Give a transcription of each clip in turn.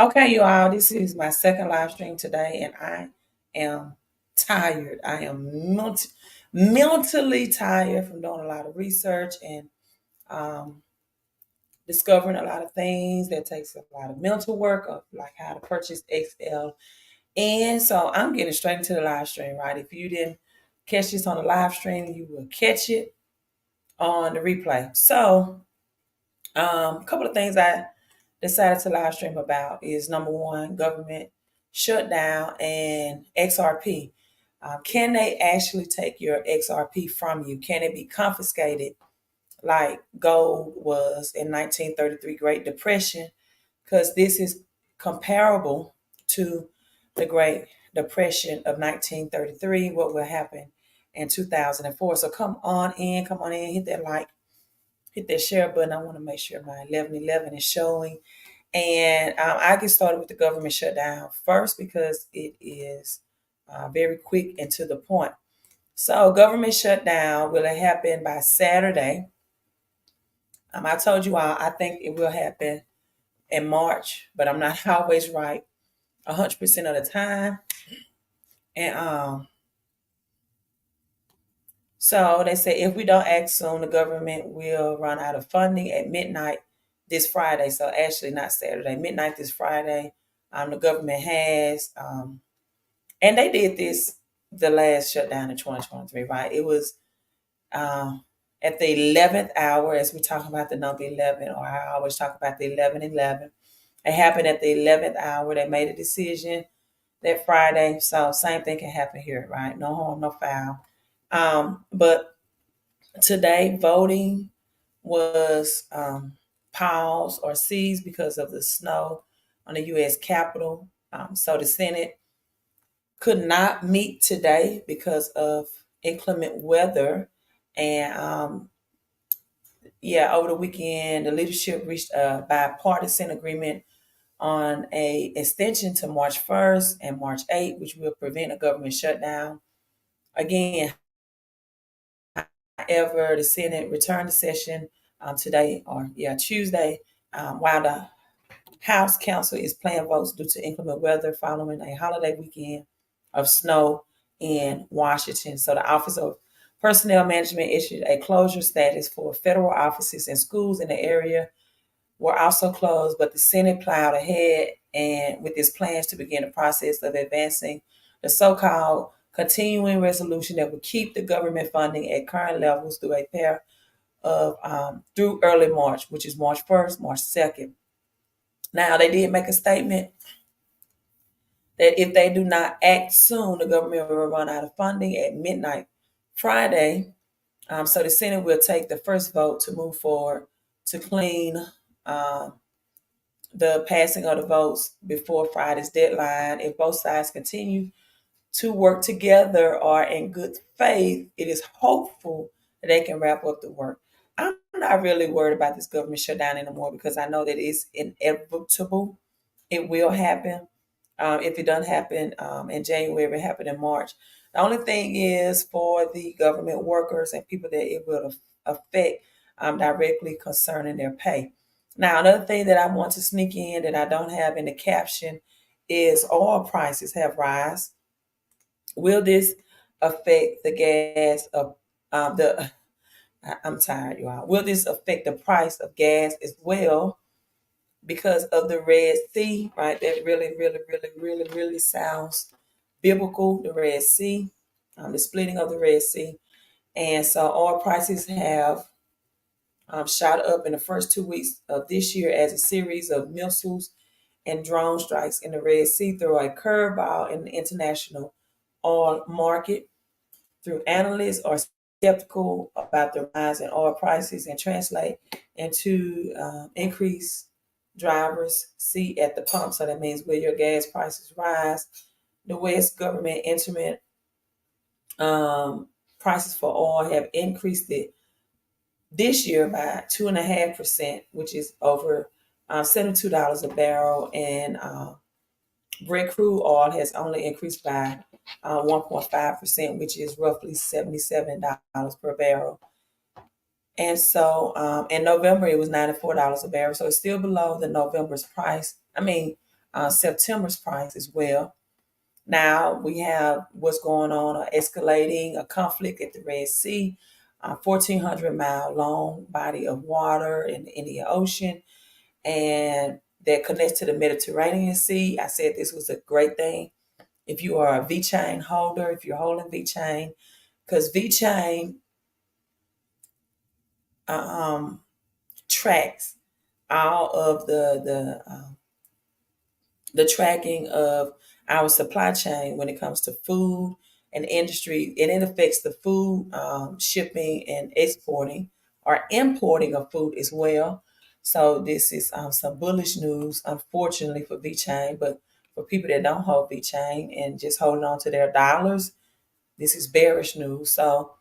Okay, you all, this is my second live stream today, and I am tired. I am mentally tired from doing a lot of research and um, discovering a lot of things that takes a lot of mental work of like how to purchase XL. And so I'm getting straight into the live stream, right? If you didn't catch this on the live stream, you will catch it on the replay. So a couple of things I decided to live stream about is number one, government shutdown and XRP. Can they actually take your XRP from you? Can it be confiscated like gold was in 1933 Great Depression? Because this is comparable to the Great Depression of 1933, what will happen in 2004. So come on in, hit that like, hit that share button. I want to make sure my 1111 is showing. And I get started with the government shutdown first because it is very quick and to the point. So, government shutdown, will it happen by Saturday? I told you all, I think it will happen in March, but I'm not always right 100% of the time. And so they say if we don't act soon, the government will run out of funding at midnight this Friday. So actually, not Saturday, midnight this Friday. The government has, and they did this the last shutdown in 2023, right? It was at the 11th hour, as we talk about the number 11, or I always talk about the 11:11. It happened at the 11th hour. They made a decision that Friday. So same thing can happen here, right? No harm, no foul. But today, voting was paused or seized because of the snow on the U.S. Capitol. So the Senate could not meet today because of inclement weather. And over the weekend, the leadership reached a bipartisan agreement on a extension to March 1st and March 8th, which will prevent a government shutdown. Again, however, the Senate returned to session today, Tuesday, while the House Council is planning votes due to inclement weather following a holiday weekend of snow in Washington. So the Office of Personnel Management issued a closure status for federal offices, and schools in the area were also closed, but the Senate plowed ahead and with its plans to begin the process of advancing the so-called continuing resolution that would keep the government funding at current levels through a pair of through early March, which is March 1st, March 2nd. Now, they did make a statement that if they do not act soon, the government will run out of funding at midnight Friday. So the Senate will take the first vote to move forward to clean the passing of the votes before Friday's deadline. If both sides continue to work together or in good faith, it is hopeful that they can wrap up the work. I'm not really worried about this government shutdown anymore because I know that it's inevitable. It will happen. If it doesn't happen in January, it happened in March. The only thing is for the government workers and people that it will affect directly concerning their pay. Now, another thing that I want to sneak in that I don't have in the caption is oil prices have risen. Will this affect the gas of the? I'm tired, you all. Will this affect the price of gas as well? Because of the Red Sea, right? That really sounds biblical. The Red Sea, the splitting of the Red Sea, and so oil prices have shot up in the first 2 weeks of this year as a series of missiles and drone strikes in the Red Sea throw a curveball in the international oil market. Through analysts are skeptical about the rise in oil prices and translate into increased driver's seat at the pump. So that means will your gas prices rise? The West government instrument prices for oil have increased it this year by 2.5%, which is over $72 a barrel, and Brent crude oil has only increased by 1.5%, which is roughly $77 per barrel. And so in November, it was $94 a barrel. So it's still below the November's price. September's price as well. Now we have what's going on, escalating a conflict at the Red Sea, a 1,400-mile long body of water in the Indian Ocean, and that connects to the Mediterranean Sea. I said this was a great thing. If you are a VeChain holder, if you're holding VeChain, because VeChain um, tracks all of the tracking of our supply chain when it comes to food and industry, and it affects the food shipping and exporting or importing of food as well. So this is some bullish news, unfortunately for VeChain, but for people that don't hold VeChain and just holding on to their dollars, this is bearish news. So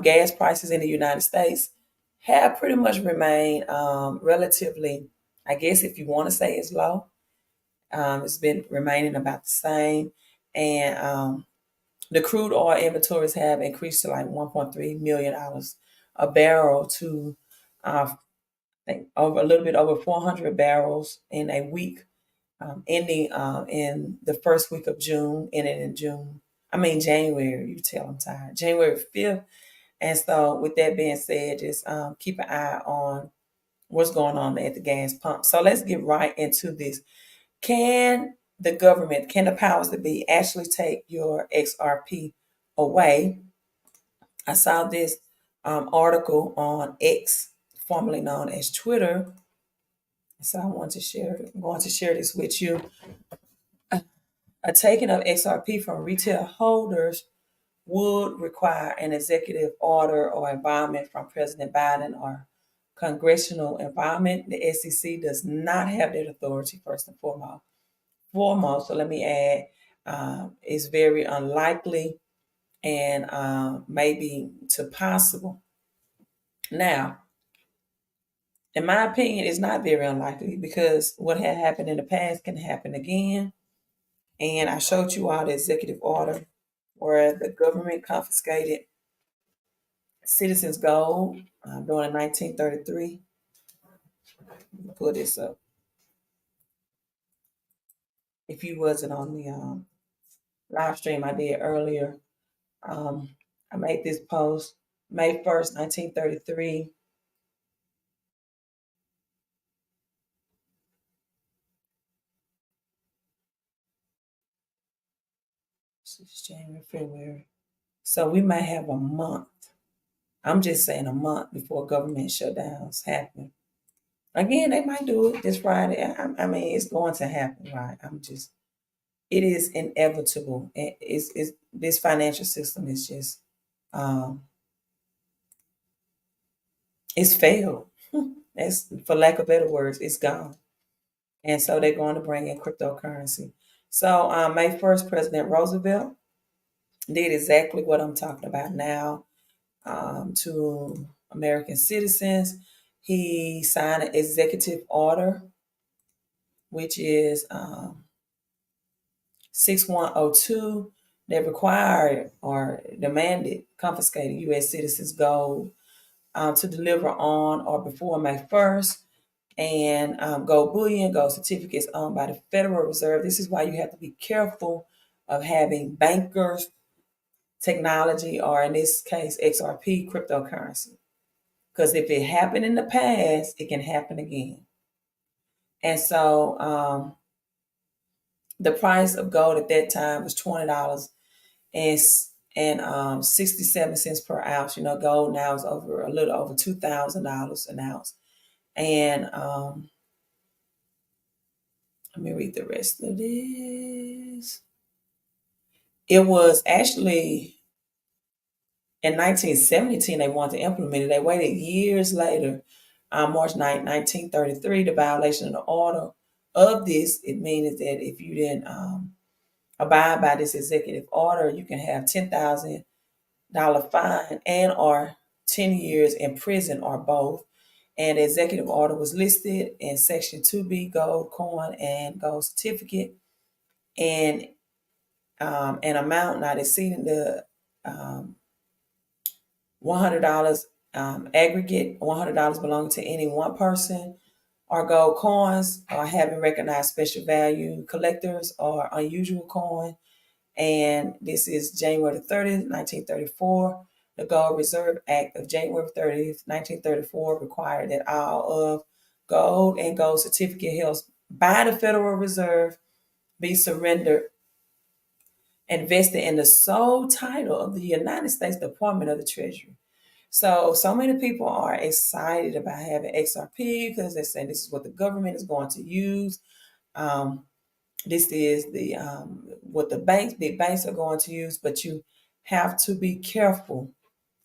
gas prices in the United States have pretty much remained relatively, I guess if you want to say it's low, it's been remaining about the same. And the crude oil inventories have increased to like $1.3 million a barrel to, I think, over a little bit over 400 barrels in a week, ending in the first week of June, ending in January. You tell I'm tired. January 5th. And so, with that being said, just keep an eye on what's going on at the gas pump. So, let's get right into this. Can the government, can the powers that be actually take your XRP away? I saw this article on X, formerly known as Twitter. So I'm going to share this with you. A taking of XRP from retail holders would require an executive order or environment from President Biden or congressional environment. The SEC does not have that authority, first and foremost. So let me add, it's very unlikely and maybe to possible. Now, in my opinion, it's not very unlikely because what had happened in the past can happen again. And I showed you all the executive order where the government confiscated citizens' gold during 1933. Pull this up. If you wasn't on the live stream I did earlier, I made this post May 1st, 1933. This is January, February. So we might have a month. I'm just saying a month before government shutdowns happen. Again, they might do it this Friday. I mean, it's going to happen, right? It is inevitable. It's this financial system is just, um, it's failed. That's, for lack of better words, it's gone. And so they're going to bring in cryptocurrency. So May 1st, President Roosevelt did exactly what I'm talking about now to American citizens. He signed an executive order, which is 6102, that required or demanded confiscated U.S. citizens gold to deliver on or before May 1st. And gold bullion, gold certificates owned by the Federal Reserve. This is why you have to be careful of having bankers, technology, or in this case, XRP cryptocurrency. Because if it happened in the past, it can happen again. And so the price of gold at that time was $20 and 67 cents per ounce. You know, gold now is over a little over $2,000 an ounce. And let me read the rest of this. It was actually in 1917 they wanted to implement it. They waited years later, March 9th, 1933, the violation of the order of this. It means that if you didn't abide by this executive order, you can have $10,000 fine and or 10 years in prison or both. And the executive order was listed in Section 2B, gold coin and gold certificate, and an amount not exceeding the $100 aggregate, $100 belonging to any one person, Our gold coins are having recognized special value collectors or unusual coin. And this is January 30th, 1934. The Gold Reserve Act of January 30th, 1934 required that all of gold and gold certificate held by the Federal Reserve be surrendered and vested in the sole title of the United States Department of the Treasury. So many people are excited about having XRP because they're saying this is what the government is going to use. This is the what the big banks are going to use, but you have to be careful,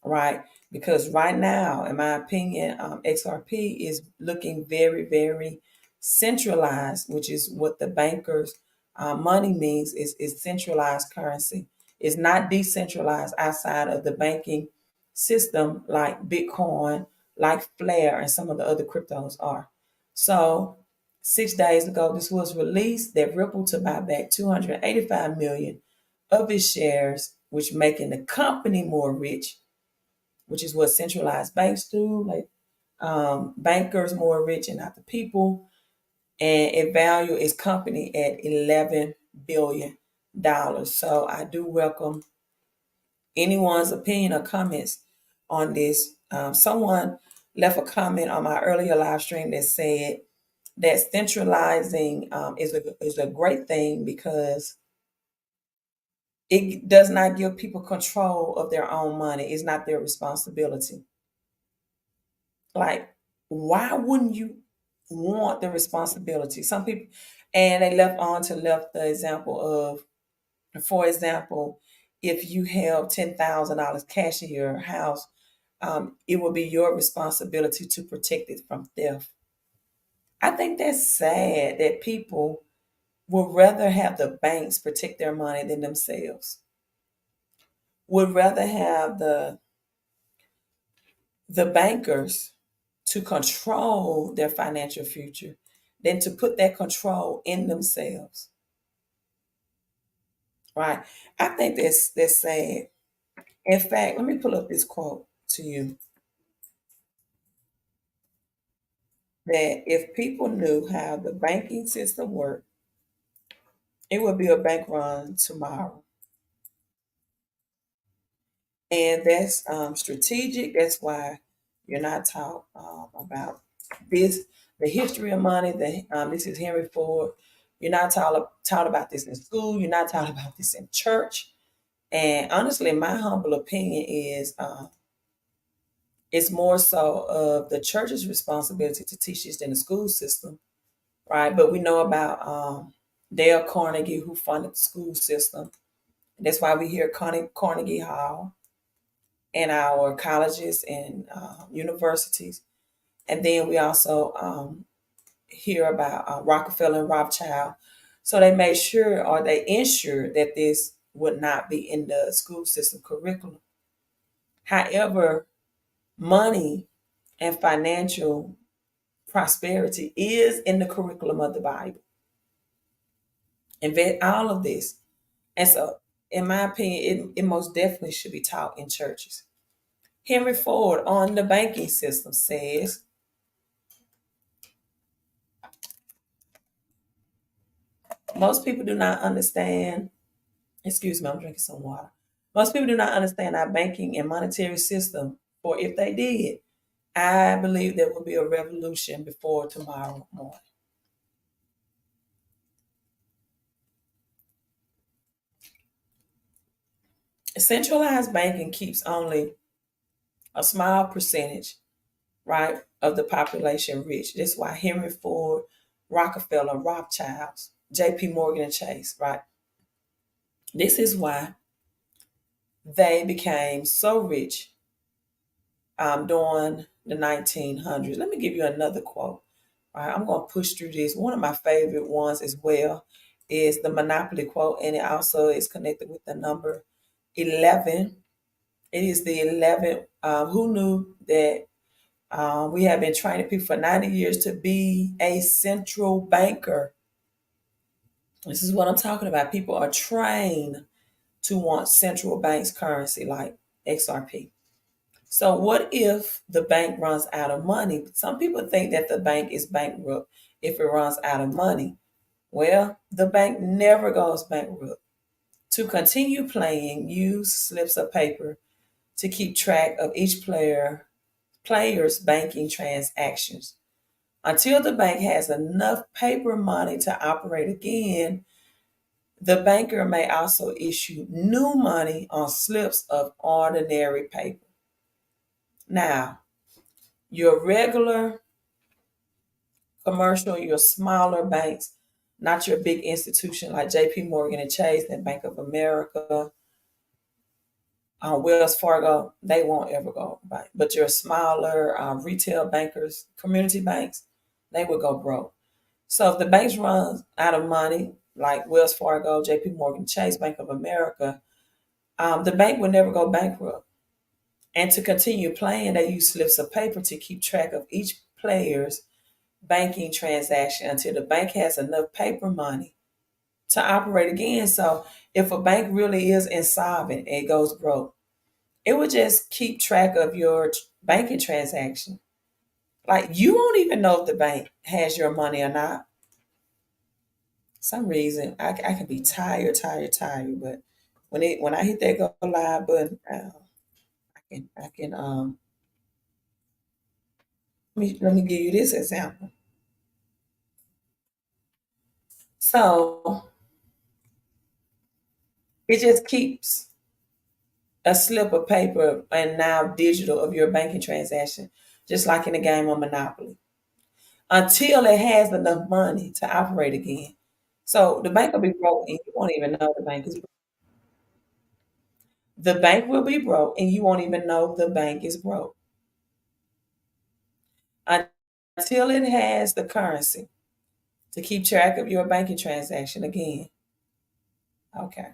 right? Because right now, in my opinion, XRP is looking very, very centralized, which is what the bankers' money means is centralized currency. It's not decentralized outside of the banking system like Bitcoin, like Flare, and some of the other cryptos are. So 6 days ago, this was released that Ripple to buy back 285 million of its shares, which making the company more rich, which is what centralized banks do, like bankers more rich and not the people. And it value its company at $11 billion. So I do welcome anyone's opinion or comments on this. Someone left a comment on my earlier live stream that said that centralizing is a great thing because it does not give people control of their own money. It's not their responsibility. Like, why wouldn't you want the responsibility? Some people, and they left the example of, for example, if you held $10,000 cash in your house, it would be your responsibility to protect it from theft. I think that's sad that people would rather have the banks protect their money than themselves. Would rather have the bankers to control their financial future than to put that control in themselves. Right? I think that's sad. In fact, let me pull up this quote to you that if people knew how the banking system worked, it would be a bank run tomorrow. And that's strategic. That's why you're not taught about this, the history of money. This is Henry Ford. You're not taught about this in school. You're not taught about this in church. And honestly, my humble opinion is it's more so of the church's responsibility to teach this than the school system, right? But we know about Dale Carnegie, who funded the school system. That's why we hear Carnegie Hall in our colleges and universities. And then we also hear about Rockefeller and Rothschild. So they made sure or they ensured that this would not be in the school system curriculum. However, money and financial prosperity is in the curriculum of the Bible. And all of this. And so, in my opinion, it most definitely should be taught in churches. Henry Ford on the banking system says, most people do not understand, excuse me, I'm drinking some water. Most people do not understand our banking and monetary system, for if they did, I believe there will be a revolution before tomorrow morning. Centralized banking keeps only a small percentage, right, of the population rich. That's why Henry Ford, Rockefeller, Rothschilds, J.P. Morgan, and Chase, right? This is why they became so rich during the 1900s. Let me give you another quote. All right, I'm going to push through this. One of my favorite ones as well is the Monopoly quote, and it also is connected with the number 11. It is the 11th. Who knew that we have been training people for 90 years to be a central banker? This is what I'm talking about. People are trained to want central banks currency like XRP. So what if the bank runs out of money? Some people think that the bank is bankrupt if it runs out of money. Well, the bank never goes bankrupt. To continue playing, use slips of paper to keep track of each player's banking transactions. Until the bank has enough paper money to operate again, the banker may also issue new money on slips of ordinary paper. Now, your regular commercial, your smaller banks, not your big institution like JP Morgan and Chase and Bank of America, Wells Fargo, they won't ever go back. But your smaller retail bankers, community banks, they will go broke. So if the banks run out of money, like Wells Fargo, JP Morgan Chase, Bank of America, the bank will never go bankrupt. And to continue playing, they use slips of paper to keep track of each player's banking transaction until the bank has enough paper money to operate again. So if a bank really is insolvent and it goes broke, it would just keep track of your banking transaction. Like you won't even know if the bank has your money or not. Some reason I can be tired, but when I hit that go live button, I can let me give you this example. So it just keeps a slip of paper and now digital of your banking transaction, just like in a game of Monopoly, until it has enough money to operate again. So the bank will be broke and you won't even know the bank is broke. The bank will be broke and you won't even know the bank is broke until it has the currency to keep track of your banking transaction again. Okay.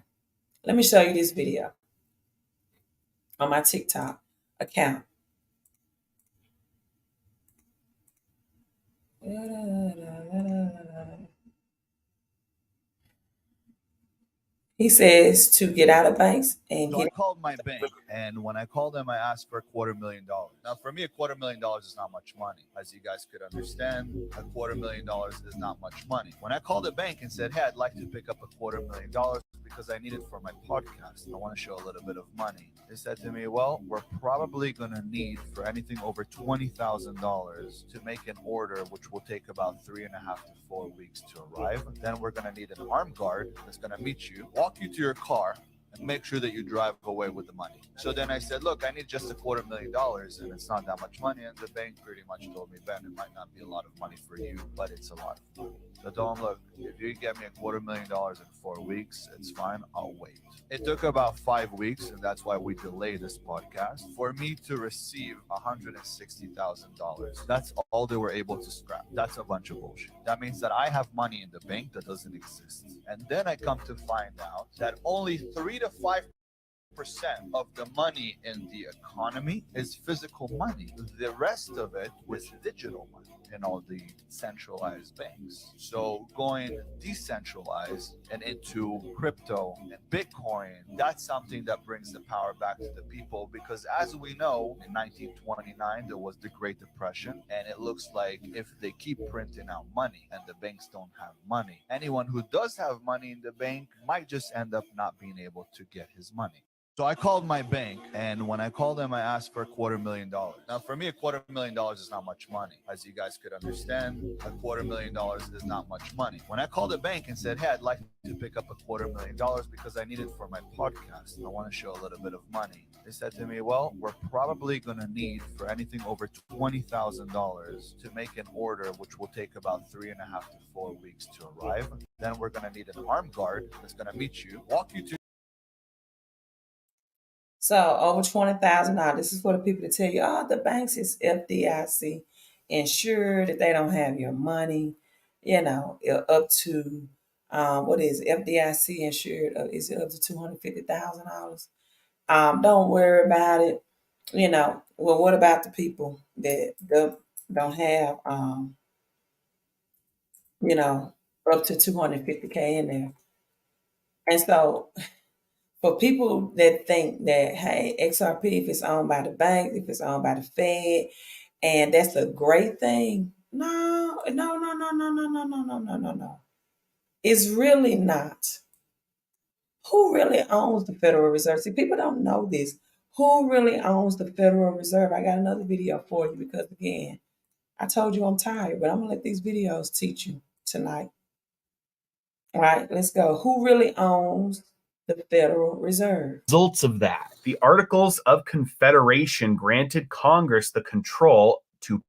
Let me show you this video on my TikTok account. He says to get out of banks and So I get. called my bank, and when I called them, I asked for $250,000. Now, for me, $250,000 is not much money. As you guys could understand, $250,000 is not much money. When I called the bank and said, "Hey, I'd like to pick up $250,000 because I need it for my podcast. I want to show a little bit of money," they said to me, "Well, we're probably going to need for anything over $20,000 to make an order, which will take about 3.5 to 4 weeks to arrive. Then we're going to need an armed guard that's going to meet you, walk you to your car, and make sure that you drive away with the money." So then I said, "Look, I need just $250,000, and it's not that much money." And the bank pretty much told me, "Ben, it might not be a lot of money for you, but it's a lot of money." So I told him, "Look, if you get me $250,000 in 4 weeks, it's fine. I'll wait." It took about 5 weeks, and that's why we delayed this podcast, for me to receive $160,000. That's all they were able to scrap. That's a bunch of bullshit. That means that I have money in the bank that doesn't exist. And then I come to find out that only 3 to 5% of the money in the economy is physical money. The rest of it is digital money in all the centralized banks. So going decentralized and into crypto and Bitcoin, that's something that brings the power back to the people, because as we know, in 1929 there was the Great Depression, and it looks like if they keep printing out money and the banks don't have money, anyone who does have money in the bank might just end up not being able to get his money. So I called my bank, and when I called them, I asked for $250,000. Now, for me, $250,000 is not much money. As you guys could understand, $250,000 is not much money. When I called the bank and said, "Hey, I'd like to pick up $250,000 because I need it for my podcast. I want to show a little bit of money," they said to me, "Well, we're probably going to need for anything over $20,000 to make an order, which will take about 3.5 to 4 weeks to arrive. Then we're going to need an armed guard that's going to meet you, walk you to." So over $20,000. This is for the people to tell you, oh, the banks is FDIC insured that they don't have your money. Up to what is it, FDIC insured? Is it up to $250,000? Don't worry about it. Well, what about the people that don't have you know up to 250K in there? And so For people that think that, hey, XRP, if it's owned by the bank, if it's owned by the Fed, and that's a great thing. No, no, no, no, no, no, no, no, no, no, no, no. It's really not. Who really owns the Federal Reserve? See, people don't know this. Who really owns the Federal Reserve? I got another video for you because, again, I told you I'm tired, but I'm going to let these videos teach you tonight. All right, let's go. Who really owns the Federal Reserve? Results of that. The Articles of Confederation granted Congress the control to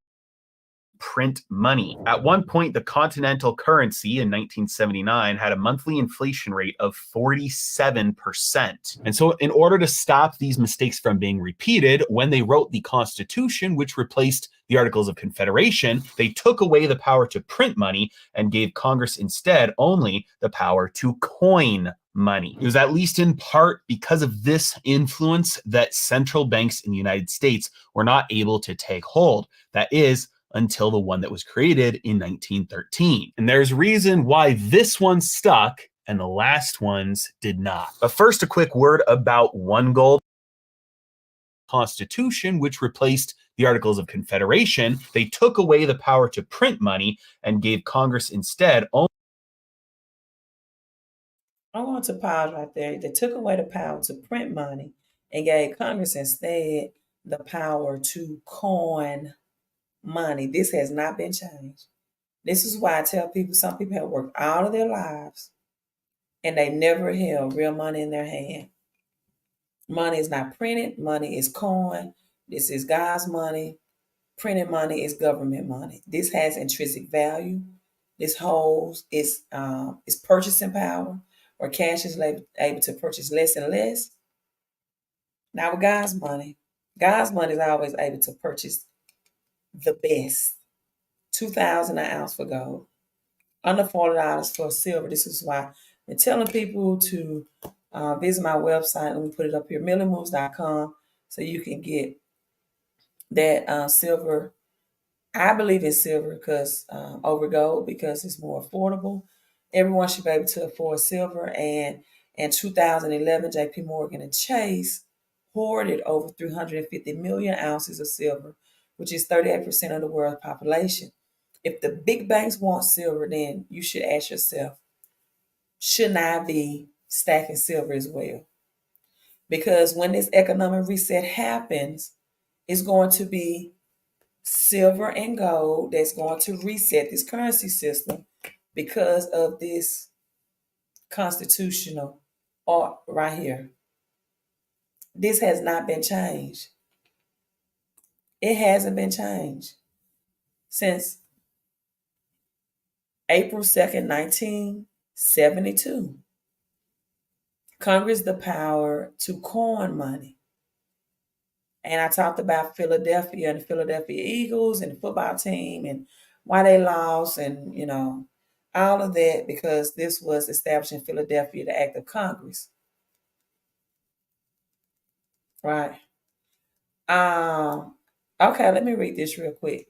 print money. At one point, the continental currency in 1979 had a monthly inflation rate of 47%. And so in order to stop these mistakes from being repeated, when they wrote the Constitution, which replaced the Articles of Confederation, they took away the power to print money and gave Congress instead only the power to coin money. It was at least in part because of this influence that central banks in the United States were not able to take hold. That is, until the one that was created in 1913. And there's a reason why this one stuck and the last ones did not. But first, a quick word about one gold. Constitution, which replaced the Articles of Confederation, they took away the power to print money and gave Congress instead only. I want to pause right there. They took away the power to print money and gave Congress instead the power to coin money. This has not been changed. This is why I tell people, some people have worked all of their lives and they never held real money in their hand. Money is not printed. Money is coin. This is God's money. Printed money is government money. This has intrinsic value. This holds its purchasing power, where cash is able to purchase less and less. Now with God's money is always able to purchase the best. $2,000 an ounce for gold, under $40 for silver. This is why I'm telling people to visit my website. Let me put it up here, millionmoves.com, so you can get that silver. I believe in silver because over gold, because it's more affordable. Everyone should be able to afford silver. And in 2011, JP Morgan and Chase hoarded over 350 million ounces of silver, which is 38% of the world's population. If the big banks want silver, then you should ask yourself, shouldn't I be stacking silver as well? Because when this economic reset happens, it's going to be silver and gold that's going to reset this currency system because of this constitutional art right here. This has not been changed. It hasn't been changed since April 2nd, 1972. Congress the power to coin money. And I talked about Philadelphia and the Philadelphia Eagles and the football team and why they lost and, all of that, because this was established in Philadelphia, the act of Congress. Right. Okay, let me read this real quick.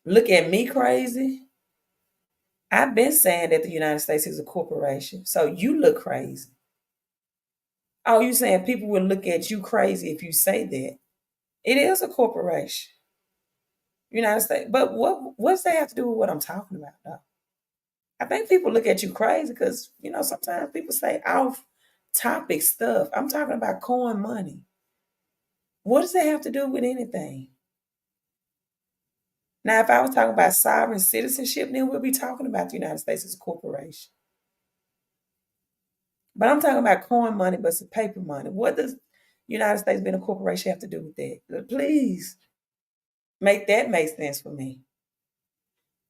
Look at me crazy. I've been saying that the United States is a corporation. So you look crazy. Oh, you saying people will look at you crazy if you say that. It is a corporation. United States. But what's that have to do with what I'm talking about, though? I think people look at you crazy because, sometimes people say off topic stuff. I'm talking about coin money. What does that have to do with anything? Now, if I was talking about sovereign citizenship, then we'll be talking about the United States as a corporation. But I'm talking about coin money, but it's paper money. What does United States being a corporation have to do with that? Please make that make sense for me.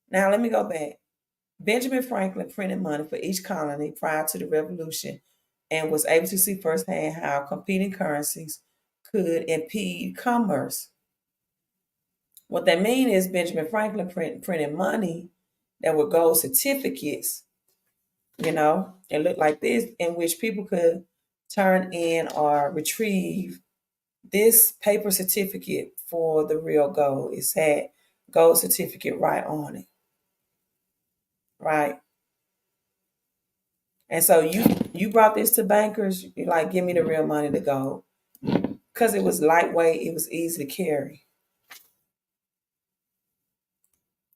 Now, let me go back. Benjamin Franklin printed money for each colony prior to the Revolution and was able to see firsthand how competing currencies could impede commerce. What they mean is Benjamin Franklin printed money that were gold certificates, it looked like this, in which people could turn in or retrieve this paper certificate for the real gold. It's had gold certificate right on it. Right. And so you You brought this to bankers, you're like, give me the real money to go. Because it was lightweight, it was easy to carry.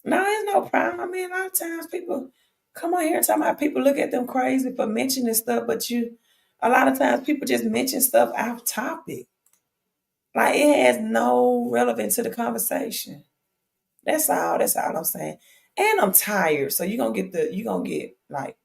No, it's no problem. I mean, a lot of times people come on here and talk about people look at them crazy for mentioning stuff, but a lot of times people just mention stuff off topic. Like it has no relevance to the conversation. That's all. That's all I'm saying. And I'm tired, so you're gonna get like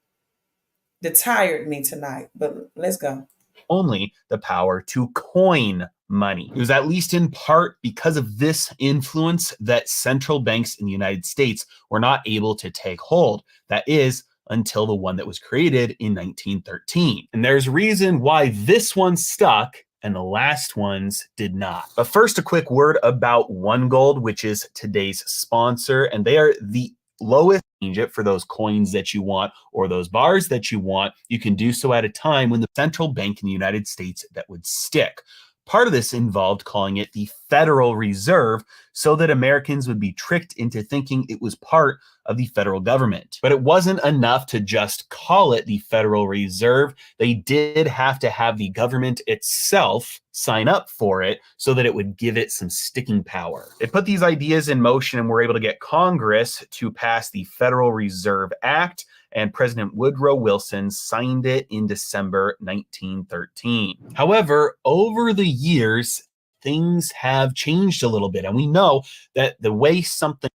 the tired me tonight. But let's go. Only the power to coin money. It was at least in part because of this influence that central banks in the United States were not able to take hold. That is, until the one that was created in 1913. And there's reason why this one stuck and the last ones did not. But first, a quick word about One Gold, which is today's sponsor, and they are the lowest change for those coins that you want or those bars that you want. You can do so at a time when the central bank in the United States that would stick. Part of this involved calling it the Federal Reserve so that Americans would be tricked into thinking it was part of the federal government. But it wasn't enough to just call it the Federal Reserve. They did have to have the government itself sign up for it so that it would give it some sticking power. They put these ideas in motion and were able to get Congress to pass the Federal Reserve Act, and President Woodrow Wilson signed it in December 1913. However, over the years, things have changed a little bit, and we know that the way something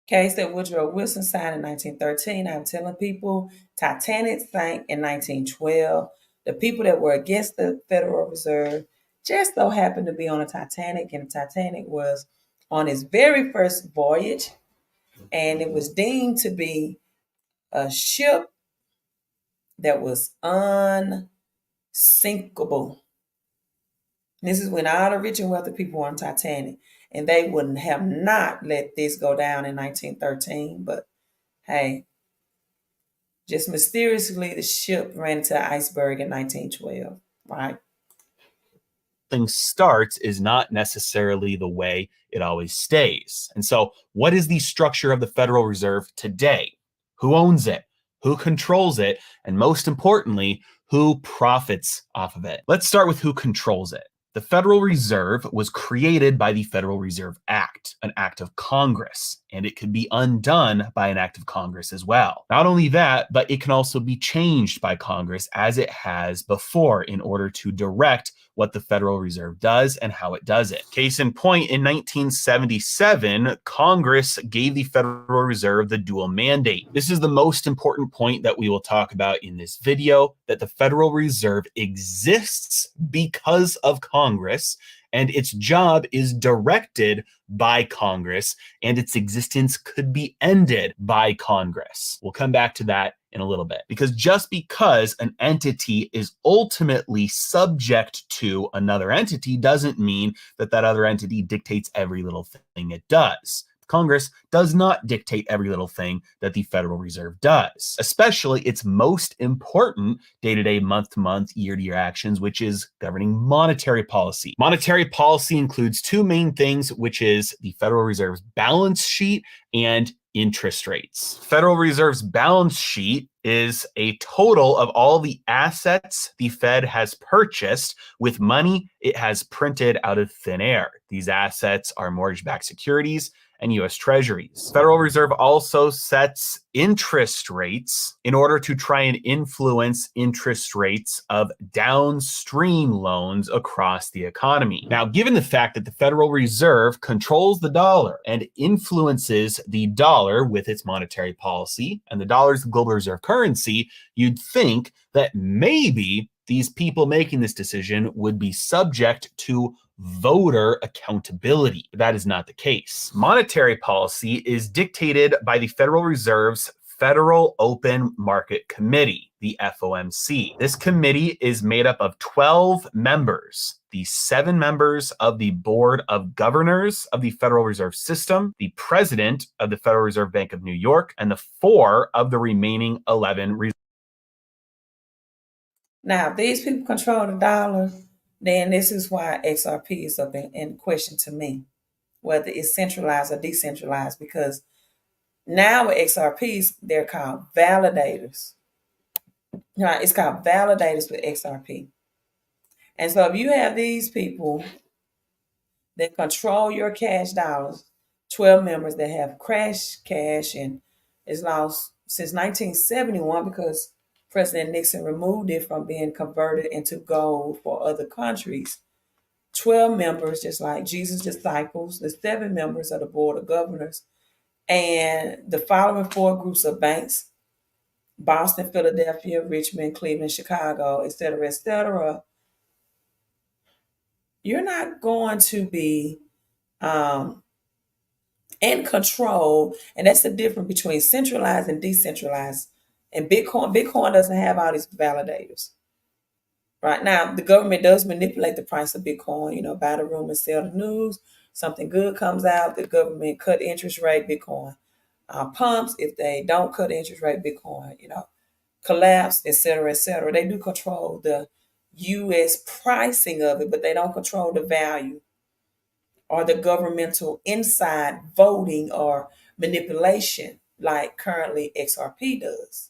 Case that Woodrow Wilson signed in 1913. I'm telling people Titanic sank in 1912. The people that were against the Federal Reserve just so happened to be on a Titanic, and the Titanic was on its very first voyage, and it was deemed to be a ship that was unsinkable. This is when all the rich and wealthy people were on Titanic, and they wouldn't have not let this go down in 1913. But hey, just mysteriously, the ship ran into the iceberg in 1912, right? thing starts is not necessarily the way it always stays. And so, what is the structure of the Federal Reserve today? Who owns it? Who controls it? And most importantly, who profits off of it? Let's start with who controls it. The Federal Reserve was created by the Federal Reserve Act, an act of Congress, and it could be undone by an act of Congress as well. Not only that, but it can also be changed by Congress as it has before in order to direct what the Federal Reserve does and how it does it. Case in point, in 1977, Congress gave the Federal Reserve the dual mandate. This is the most important point that we will talk about in this video, that the Federal Reserve exists because of Congress, and its job is directed by Congress, and its existence could be ended by Congress. We'll come back to that in a little bit, because just because an entity is ultimately subject to another entity doesn't mean that that other entity dictates every little thing it does. Congress does not dictate every little thing that the Federal Reserve does, especially its most important day-to-day, month-to-month, year-to-year actions, which is governing monetary policy. Monetary policy includes two main things, which is the Federal Reserve's balance sheet and interest rates. Federal Reserve's balance sheet is a total of all the assets the Fed has purchased with money it has printed out of thin air. These assets are mortgage-backed securities and U.S. Treasuries. Federal Reserve also sets interest rates in order to try and influence interest rates of downstream loans across the economy. Now, given the fact that the Federal Reserve controls the dollar and influences the dollar with its monetary policy, and the dollar is the global reserve currency, you'd think that maybe these people making this decision would be subject to voter accountability. That is not the case. Monetary policy is dictated by the Federal Reserve's Federal Open Market Committee, the FOMC. This committee is made up of 12 members, the 7 members of the Board of Governors of the Federal Reserve System, the President of the Federal Reserve Bank of New York, and the 4 of the remaining 11 reserve. Now, if these people control the dollar, then this is why XRP is up in question to me, whether it's centralized or decentralized, because now with XRPs, they're called validators. Right? It's called validators with XRP. And so if you have these people that control your cash dollars, 12 members that have crashed cash and is lost since 1971 because President Nixon removed it from being converted into gold for other countries. 12 members, just like Jesus' disciples, the 7 members of the Board of Governors, and the following 4 groups of banks: Boston, Philadelphia, Richmond, Cleveland, Chicago, etc., etc. You're not going to be in control, and that's the difference between centralized and decentralized. And Bitcoin doesn't have all these validators. Right now, the government does manipulate the price of Bitcoin. Buy the rumor, sell the news. Something good comes out, the government cut interest rate, Bitcoin pumps. If they don't cut interest rate, Bitcoin, collapse, etc., etc. They do control the U.S. pricing of it, but they don't control the value or the governmental inside voting or manipulation like currently XRP does.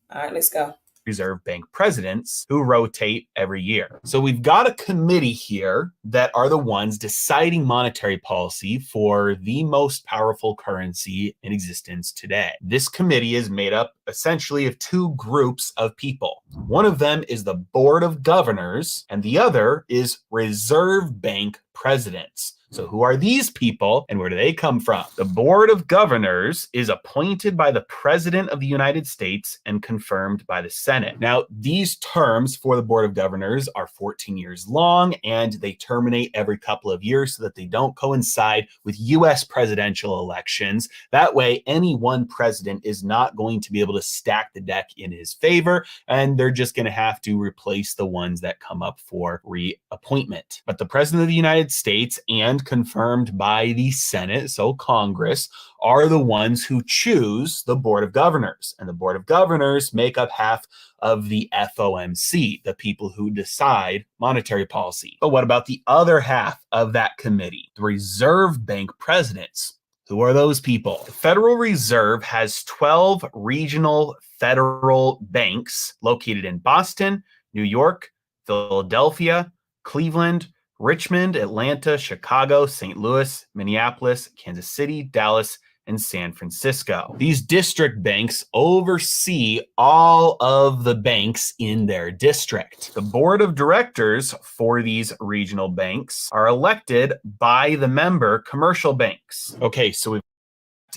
All right, let's go. Reserve Bank presidents who rotate every year. So we've got a committee here that are the ones deciding monetary policy for the most powerful currency in existence today. This committee is made up essentially of 2 groups of people. One of them is the Board of Governors, and the other is Reserve Bank presidents. So who are these people and where do they come from? The Board of Governors is appointed by the President of the United States and confirmed by the Senate. Now, these terms for the Board of Governors are 14 years long, and they terminate every couple of years so that they don't coincide with US presidential elections. That way, any one president is not going to be able to stack the deck in his favor, and they're just going to have to replace the ones that come up for reappointment. But the President of the United States and confirmed by the Senate, so Congress, are the ones who choose the Board of Governors. And the Board of Governors make up half of the FOMC, the people who decide monetary policy. But what about the other half of that committee? The Reserve Bank presidents. Who are those people? The Federal Reserve has 12 regional federal banks located in Boston, New York, Philadelphia, Cleveland, Richmond, Atlanta, Chicago, St. Louis, Minneapolis, Kansas City, Dallas, and San Francisco. These district banks oversee all of the banks in their district. The board of directors for these regional banks are elected by the member commercial banks. Okay, so we've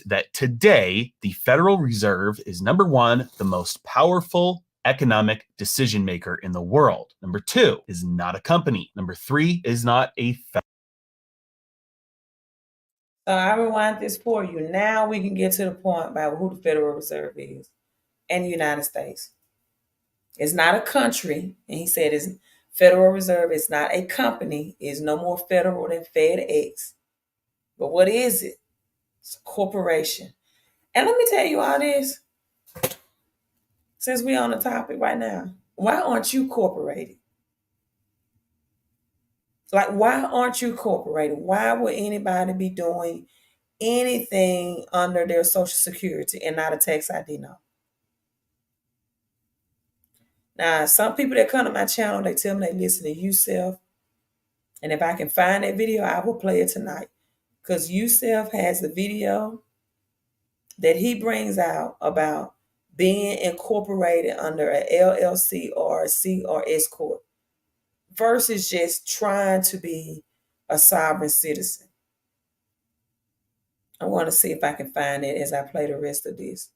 that today the Federal Reserve is number 1, the most powerful economic decision maker in the world. Number 2 is not a company. Number 3 is not a So I rewind this for you. Now we can get to the point about who the Federal Reserve is in the United States. It's not a country, and he said it's Federal Reserve. It's not a company. It's no more federal than FedEx. But what is it? It's a corporation. And let me tell you all this. Since we're on the topic right now, why aren't you corporated? Like, why aren't you corporated? Why would anybody be doing anything under their Social Security and not a tax ID number? Now, some people that come to my channel, they tell me they listen to Yusef. And if I can find that video, I will play it tonight. Because Yusef has the video that he brings out about being incorporated under a LLC or a C or S corp versus just trying to be a sovereign citizen. I want to see if I can find it as I play the rest of this.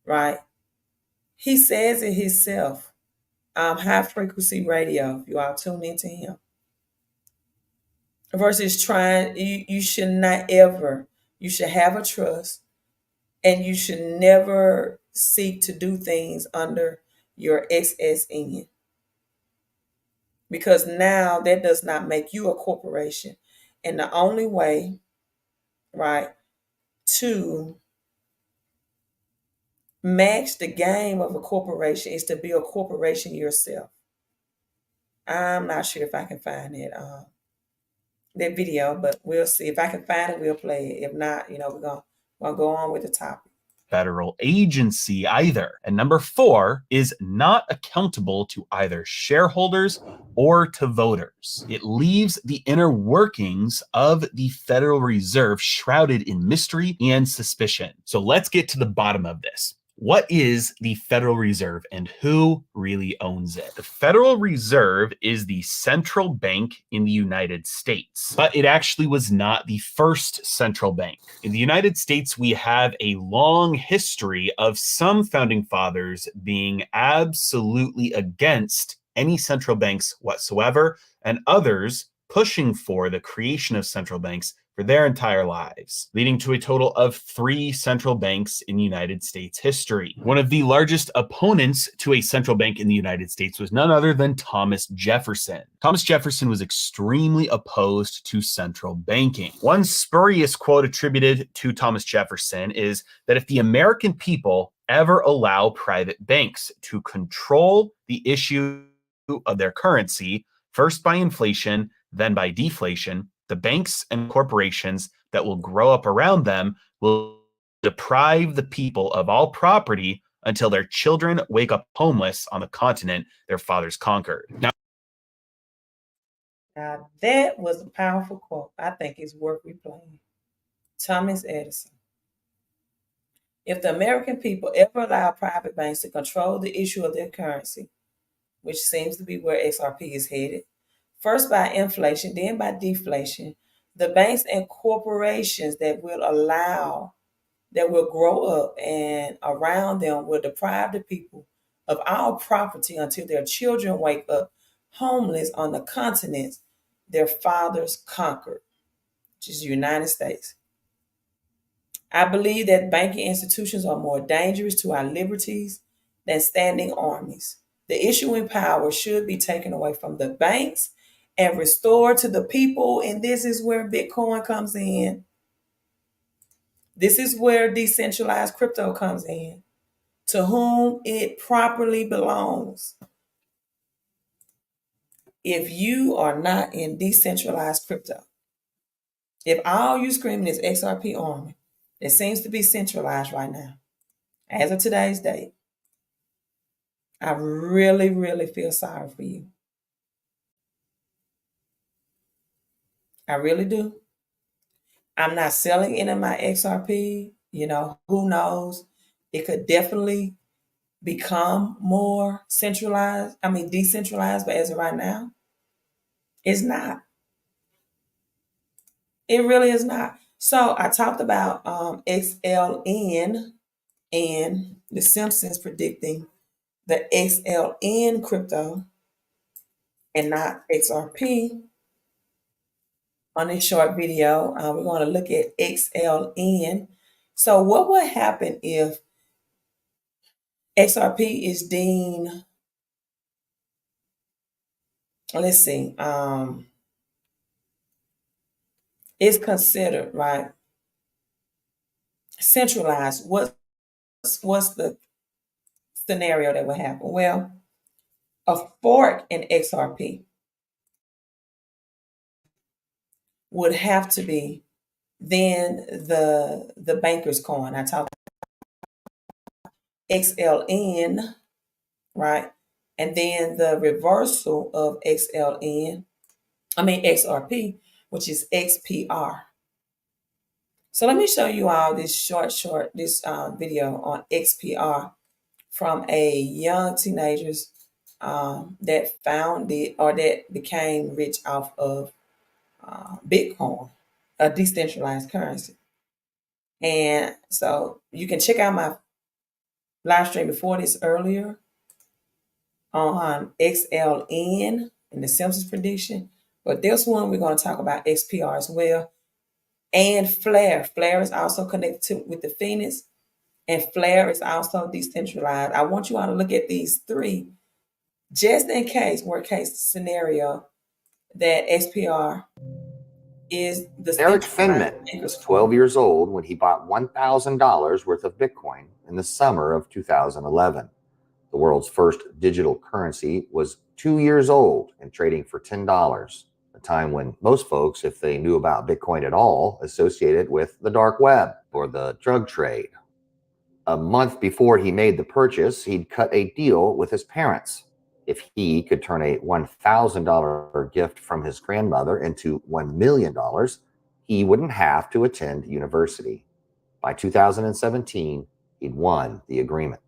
Right? He says it himself. High frequency radio, if you all tune into him. Versus trying, you should not ever, you should have a trust, and you should never seek to do things under your SSN. Because now that does not make you a corporation. And the only way, right, to match the game of a corporation is to be a corporation yourself. I'm not sure if I can find that video, but we'll see. If I can find it, we'll play it. If not, we're gonna go on with the topic. federal agency either. And number 4 is not accountable to either shareholders or to voters. It leaves the inner workings of the Federal Reserve shrouded in mystery and suspicion. So let's get to the bottom of this. What is the Federal Reserve and who really owns it? The Federal Reserve is the central bank in the United States, but it actually was not the first central bank. In the United States, we have a long history of some founding fathers being absolutely against any central banks whatsoever, and others pushing for the creation of central banks for their entire lives, leading to a total of 3 central banks in United States history. One of the largest opponents to a central bank in the United States was none other than Thomas Jefferson. Thomas Jefferson was extremely opposed to central banking. One spurious quote attributed to Thomas Jefferson is that if the American people ever allow private banks to control the issue of their currency, first by inflation, then by deflation, the banks and corporations that will grow up around them will deprive the people of all property until their children wake up homeless on the continent their fathers conquered. Now that was a powerful quote. I think it's worth replaying. Thomas Edison. If the American people ever allow private banks to control the issue of their currency, which seems to be where XRP is headed, first by inflation, then by deflation, the banks and corporations that will grow up and around them will deprive the people of all property until their children wake up homeless on the continents their fathers conquered, which is the United States. I believe that banking institutions are more dangerous to our liberties than standing armies. The issuing power should be taken away from the banks and restored to the people. And this is where Bitcoin comes in. This is where decentralized crypto comes in, to whom it properly belongs. If you are not in decentralized crypto, if all you screaming is XRP army, it seems to be centralized right now, as of today's date, I really, really feel sorry for you. I really do. I'm not selling any of my XRP. Who knows? It could definitely become more decentralized, but as of right now, it's not. It really is not. So I talked about XLN and the Simpsons predicting the XLN crypto and not XRP. On this short video, we're going to look at XLN. So what would happen if XRP is deemed, let's see, is considered, right, centralized? What's the scenario that would happen? Well, a fork in XRP would have to be then the banker's coin. I talked about XLN, right? And then the reversal of XRP, which is XPR. So let me show you all this video on XPR from a young teenagers that found it or that became rich off of Bitcoin, a decentralized currency. And so you can check out my live stream before this earlier on XLN and the Simpsons prediction. But this one, we're going to talk about XPR as well. And Flare. Flare is also connected with the Phoenix. And Flare is also decentralized. I want you all to look at these 3, just in case, worst case scenario, that XPR is the Eric Finman was 12 years old when he bought $1,000 worth of Bitcoin in the summer of 2011. The world's first digital currency was 2 years old and trading for $10, a time when most folks, if they knew about Bitcoin at all, associated with the dark web or the drug trade. A month before he made the purchase, he'd cut a deal with his parents. If he could turn a $1,000 gift from his grandmother into $1 million, he wouldn't have to attend university. By 2017, he'd won the agreement.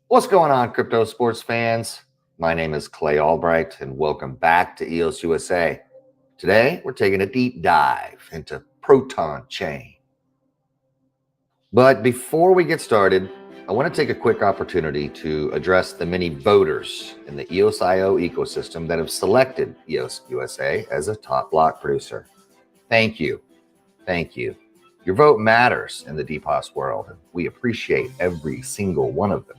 What's going on, crypto sports fans? My name is Clay Albright, and welcome back to EOS USA. Today, we're taking a deep dive into Proton Chain. But before we get started, I want to take a quick opportunity to address the many voters in the EOS.io ecosystem that have selected EOS USA as a top block producer. Thank you. Thank you. Your vote matters in the DPoS world, and we appreciate every single one of them.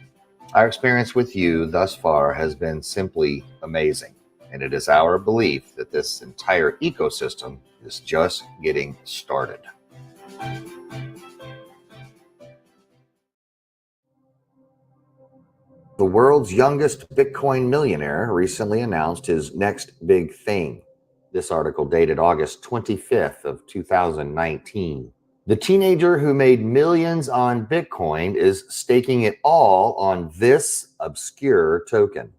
Our experience with you thus far has been simply amazing, and it is our belief that this entire ecosystem is just getting started. The world's youngest Bitcoin millionaire recently announced his next big thing. This article dated August 25th of 2019. The teenager who made millions on Bitcoin is staking it all on this obscure token.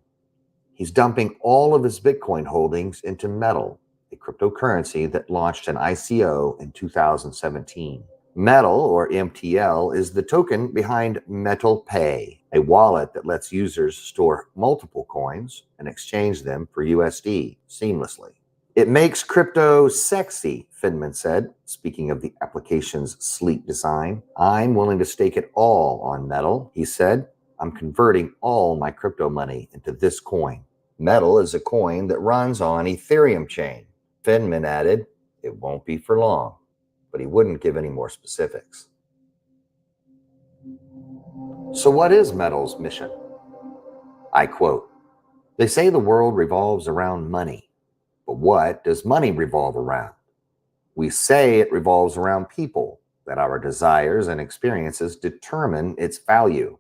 He's dumping all of his Bitcoin holdings into Metal, a cryptocurrency that launched an ICO in 2017. Metal, or MTL, is the token behind Metal Pay, a wallet that lets users store multiple coins and exchange them for USD seamlessly. It makes crypto sexy, Finman said, speaking of the application's sleek design. I'm willing to stake it all on Metal, he said. I'm converting all my crypto money into this coin. Metal is a coin that runs on Ethereum chain. Finman added, it won't be for long, but he wouldn't give any more specifics. So what is Metal's mission? I quote, "They say the world revolves around money, but what does money revolve around? We say it revolves around people, that our desires and experiences determine its value.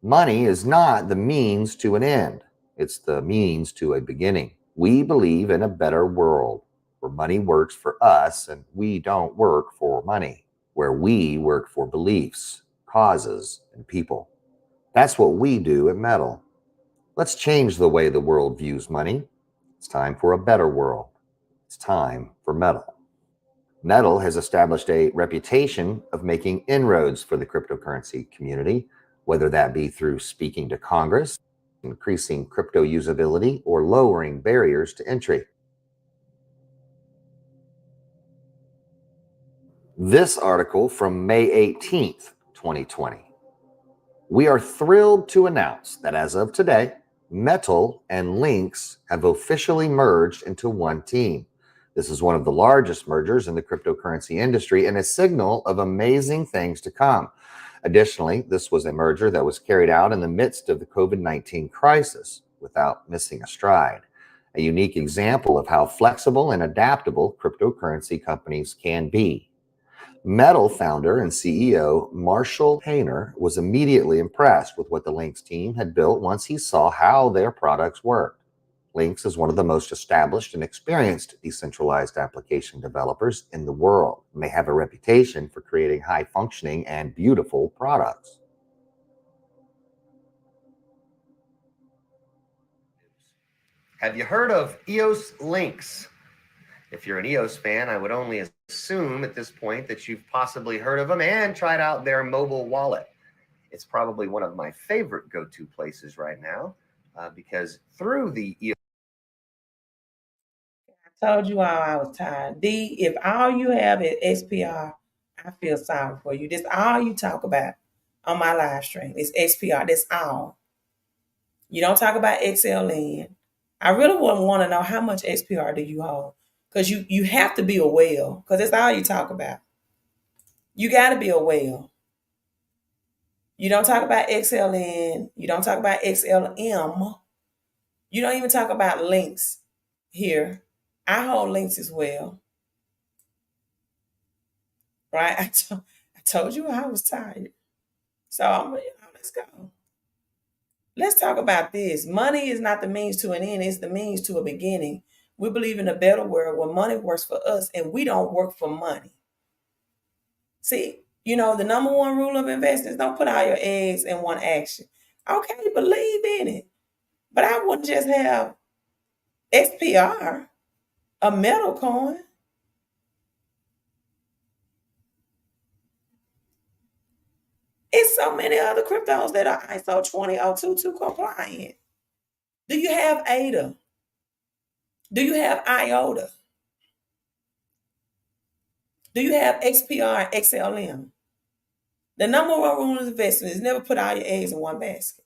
Money is not the means to an end. It's the means to a beginning. We believe in a better world where money works for us and we don't work for money, where we work for beliefs, causes, and people. That's what we do at Metal. Let's change the way the world views money. It's time for a better world. It's time for Metal." Metal has established a reputation of making inroads for the cryptocurrency community, whether that be through speaking to Congress, increasing crypto usability, or lowering barriers to entry. This article from May 18th, 2020. We are thrilled to announce that as of today, Metal and Lynx have officially merged into one team. This is one of the largest mergers in the cryptocurrency industry and a signal of amazing things to come. Additionally, this was a merger that was carried out in the midst of the COVID-19 crisis without missing a stride. A unique example of how flexible and adaptable cryptocurrency companies can be. Metal founder and CEO Marshall Painter was immediately impressed with what the Lynx team had built once he saw how their products worked. Lynx is one of the most established and experienced decentralized application developers in the world, and they have a reputation for creating high-functioning and beautiful products. Have you heard of EOS Lynx? If you're an EOS fan, I would only assume at this point that you've possibly heard of them and tried out their mobile wallet. It's probably one of my favorite go-to places right now because through the EOS... I told you all I was tired. D, if all you have is XPR, I feel sorry for you. This all you talk about on my live stream is XPR. That's all. You don't talk about XLN. I really would want to know how much XPR do you hold? Because you have to be a whale, because that's all you talk about. You got to be a whale. You don't talk about XLN. You don't talk about XLM. You don't even talk about links here. I hold links as well. Right? I told you I was tired. So let's go. Let's talk about this. Money is not the means to an end. It's the means to a beginning. We believe in a better world where money works for us and we don't work for money. See, You know, the number one rule of investing is don't put all your eggs in one action. Okay, believe in it. But I wouldn't just have XPR, a metal coin. It's so many other cryptos that are ISO 20022 compliant. Do you have ADA? Do you have IOTA? Do you have XPR XLN? The number one rule of investment is never put all your eggs in one basket.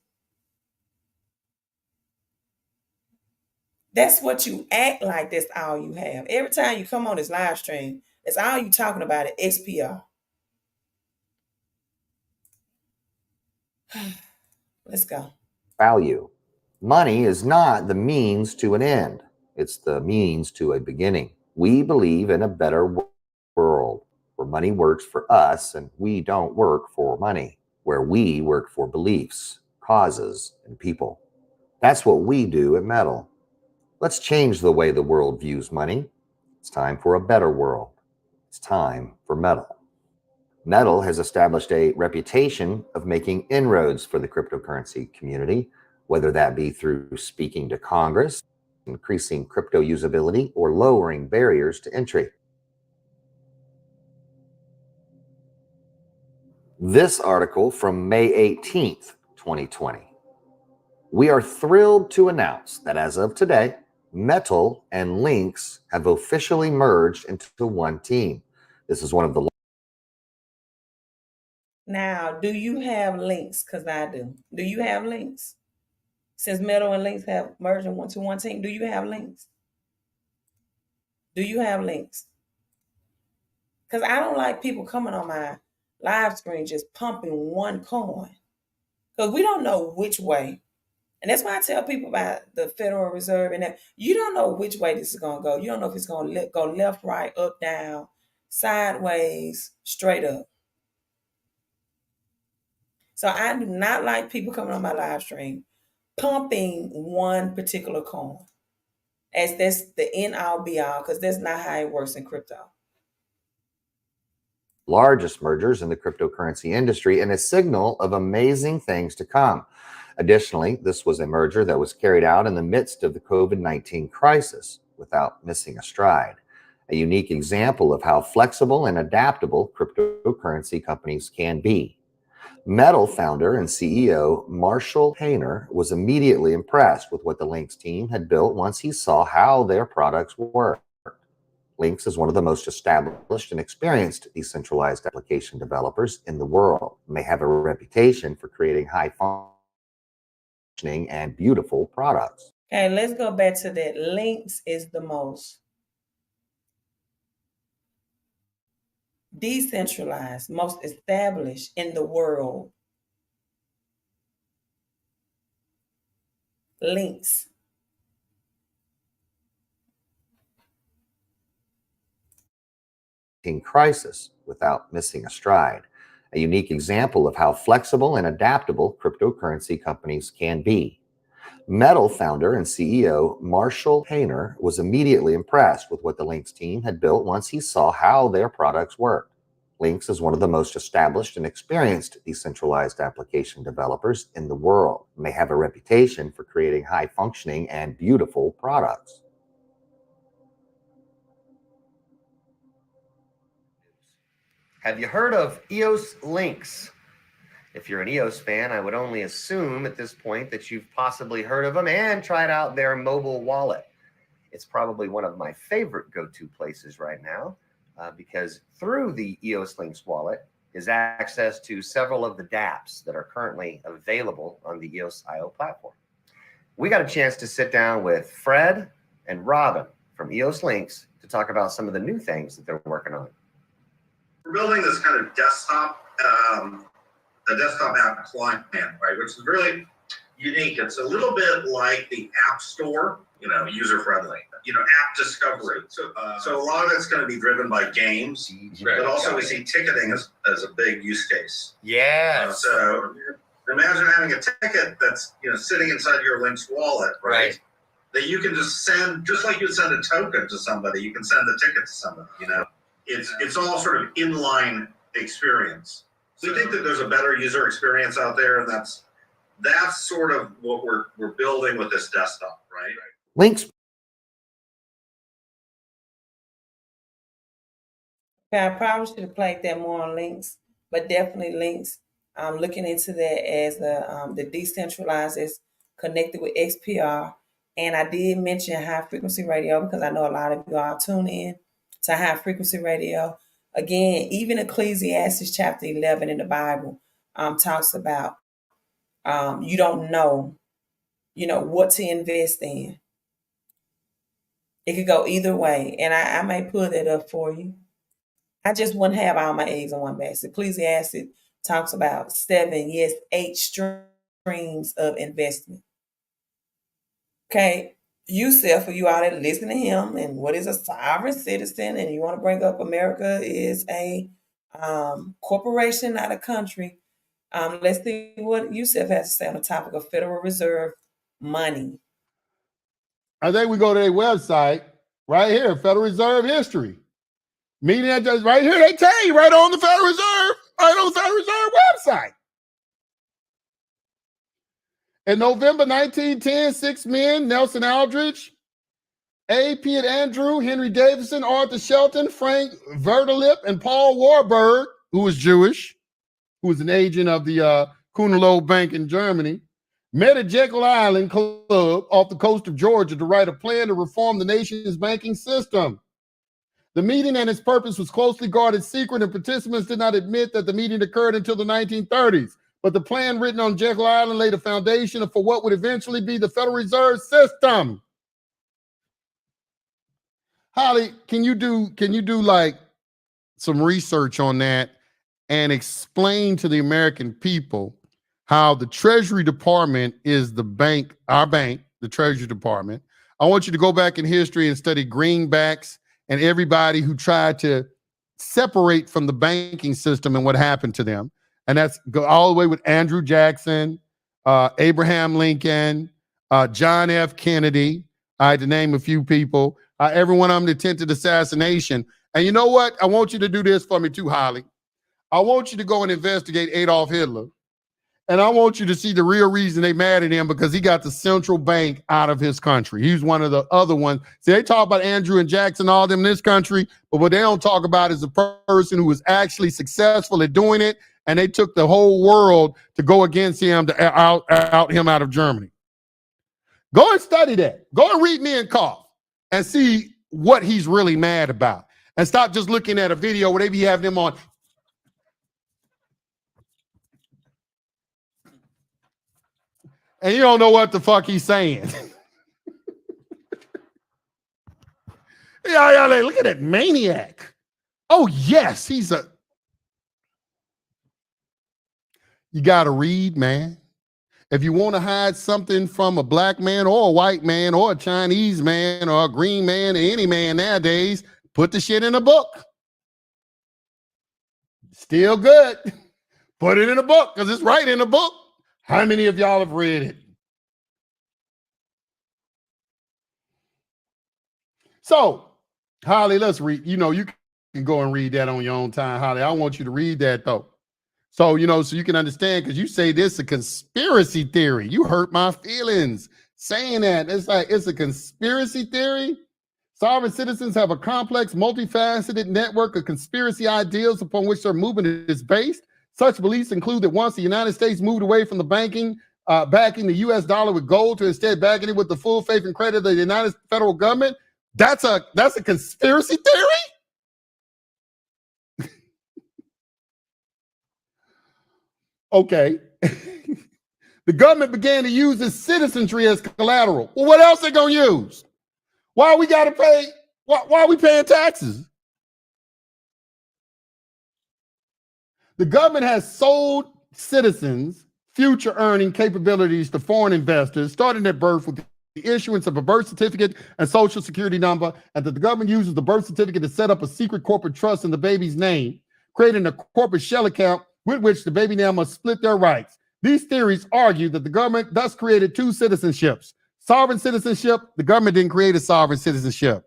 That's what you act like that's all you have. Every time you come on this live stream, that's all you talking about at XPR. Let's go. Value. Money is not the means to an end. It's the means to a beginning. We believe in a better world where money works for us and we don't work for money, where we work for beliefs, causes, and people. That's what we do at Metal. Let's change the way the world views money. It's time for a better world. It's time for Metal. Metal has established a reputation of making inroads for the cryptocurrency community, whether that be through speaking to Congress, increasing crypto usability, or lowering barriers to entry. This article from May 18th, 2020. We are thrilled to announce that as of today, Metal and Lynx have officially merged into one team. This is one of the... Now, do you have Lynx? Because I do. Do you have Lynx? Since Metal and Lynx have merged into one team, do you have Lynx? Do you have Lynx? Because I don't like people coming on my live screen just pumping one coin. Because we don't know which way. And that's why I tell people about the Federal Reserve and that you don't know which way this is going to go. You don't know if it's going to go left, right, up, down, sideways, straight up. So I do not like people coming on my live stream pumping one particular coin as that's the end all be all, because that's not how it works in crypto. Largest mergers in the cryptocurrency industry and a signal of amazing things to come. Additionally, this was a merger that was carried out in the midst of the COVID-19 crisis without missing a stride. A unique example of how flexible and adaptable cryptocurrency companies can be. Metal founder and CEO Marshall Painter was immediately impressed with what the Lynx team had built once he saw how their products worked. Lynx is one of the most established and experienced decentralized application developers in the world, and they have a reputation for creating high-functioning and beautiful products. Okay, let's go back to that. Lynx is the most decentralized, most established in the world. Lynx. Crisis without missing a stride. A unique example of how flexible and adaptable cryptocurrency companies can be. Metal founder and CEO Marshall Painter was immediately impressed with what the Lynx team had built once he saw how their products worked. Lynx is one of the most established and experienced decentralized application developers in the world, and they have a reputation for creating high-functioning and beautiful products. Have you heard of EOS Lynx? If you're an EOS fan, I would only assume at this point that you've possibly heard of them and tried out their mobile wallet. It's probably one of my favorite go-to places right now because through the EOS Lynx wallet is access to several of the dApps that are currently available on the EOS.io platform. We got a chance to sit down with Fred and Robin from EOS Lynx to talk about some of the new things that they're working on. We're building this kind of desktop, a desktop app client, right, which is really unique. It's a little bit like the App Store, user-friendly, app discovery. So a lot of it's going to be driven by games, but also we see ticketing as a big use case. Yeah. So imagine having a ticket that's, sitting inside your Lynx wallet, right? That you can just send, just like you'd send a token to somebody, you can send a ticket to somebody, It's all sort of inline experience. So we think that there's a better user experience out there, and that's sort of what we're building with this desktop, right? Links. Okay, I probably should have played that more on links, but definitely links. I'm looking into that as the decentralized is connected with XPR. And I did mention high frequency radio because I know a lot of you all tune in to high frequency radio. Again, even Ecclesiastes chapter 11 in the Bible talks about you don't know, what to invest in. It could go either way. And I may put it up for you. I just wouldn't have all my eggs in one basket. Ecclesiastes talks about 7, yes, 8 streams of investment. Okay, Yusef, for you all that listen to him, and what is a sovereign citizen, and you want to bring up America is a corporation, not a country. Let's see what Yusef has to say on the topic of Federal Reserve money. I think we go to their website right here, Federal Reserve history. Meeting address right here. They tell you right on the Federal Reserve, right on the Federal Reserve website. In November 1910, 6 men, Nelson Aldrich, A. Pitt Andrew, Henry Davison, Arthur Shelton, Frank Verderlip, and Paul Warburg, who was Jewish, who was an agent of the Kunalo Bank in Germany, met at Jekyll Island Club off the coast of Georgia to write a plan to reform the nation's banking system. The meeting and its purpose was closely guarded secret, and participants did not admit that the meeting occurred until the 1930s. But the plan written on Jekyll Island laid a foundation for what would eventually be the Federal Reserve System. Holly, can you do like some research on that and explain to the American people how the Treasury Department is the bank, our bank, the Treasury Department? I want you to go back in history and study greenbacks and everybody who tried to separate from the banking system and what happened to them. And that's go all the way with Andrew Jackson, Abraham Lincoln, John F. Kennedy. I had to name a few people. Every one of them attempted assassination. And you know what? I want you to do this for me too, Holly. I want you to go and investigate Adolf Hitler. And I want you to see the real reason they mad at him, because he got the central bank out of his country. He's one of the other ones. See, they talk about Andrew and Jackson, all them in this country, but what they don't talk about is the person who was actually successful at doing it, and they took the whole world to go against him to out him out of Germany. Go and study that. Go and read Me and Cough and see what he's really mad about. And stop just looking at a video where they be having him on. And you don't know what the fuck he's saying. Yeah, look at that maniac. Oh, yes, he's a... You got to read, man. If you want to hide something from a black man or a white man or a Chinese man or a green man or any man nowadays, put the shit in a book. Still good. Put it in a book, because it's right in a book. How many of y'all have read it? So, Holly, let's read. You know, you can go and read that on your own time, Holly. I want you to read that, though. So, so you can understand, because you say this is a conspiracy theory. You hurt my feelings saying that. It's like, it's a conspiracy theory. Sovereign citizens have a complex, multifaceted network of conspiracy ideals upon which their movement is based. Such beliefs include that once the United States moved away from the backing the U.S. dollar with gold to instead backing it with the full faith and credit of the United federal government, that's a conspiracy theory? Okay. The government began to use its citizenry as collateral. Well, what else they gonna use? Why we gotta pay? Why are we paying taxes? The government has sold citizens future earning capabilities to foreign investors, starting at birth with the issuance of a birth certificate and social security number, and that the government uses the birth certificate to set up a secret corporate trust in the baby's name, creating a corporate shell account with which the baby now must split their rights. These theories argue that the government thus created two citizenships. Sovereign citizenship, the government didn't create a sovereign citizenship.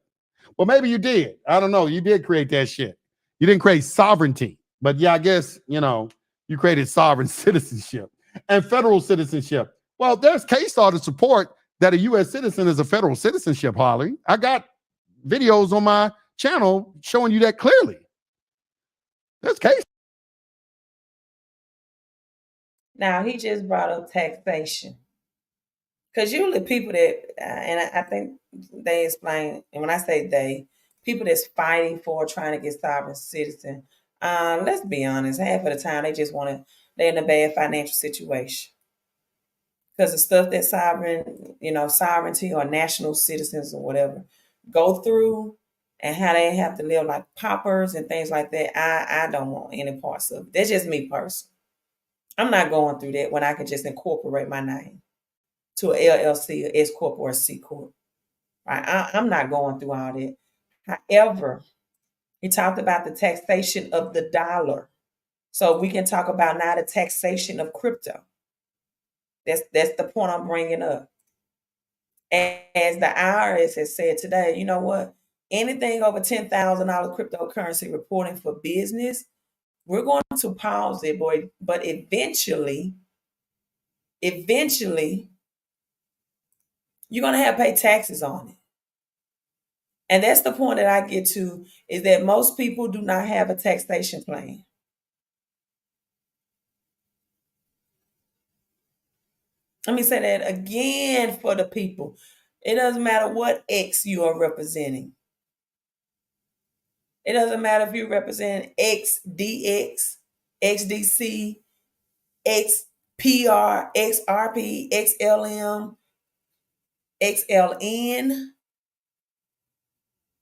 Well, maybe you did. I don't know. You did create that shit. You didn't create sovereignty. But yeah, I guess, you created sovereign citizenship and federal citizenship. Well, there's case law to support that a U.S. citizen is a federal citizenship, Holly. I got videos on my channel showing you that clearly. There's case. Now, he just brought up taxation. Because usually people that, and I think they explain, and when I say they, people that's fighting for trying to get sovereign citizen, let's be honest, half of the time they just want to, they're in a bad financial situation. Because the stuff that sovereignty or national citizens or whatever go through and how they have to live like paupers and things like that, I don't want any parts of it. That's just me personally. I'm not going through that when I can just incorporate my name to a LLC, a S corp, or a C corp. Right? I'm not going through all that. However, he talked about the taxation of the dollar, so we can talk about now the taxation of crypto. That's the point I'm bringing up. As the IRS has said today, you know what? Anything over $10,000 cryptocurrency reporting for business, we're going to pause it, boy. But eventually, you're going to have to pay taxes on it. And that's the point that I get to, is that most people do not have a taxation plan. Let me say that again for the people. It doesn't matter what X you are representing. It doesn't matter if you represent XDX, XDC, XPR, XRP, XLM, XLN.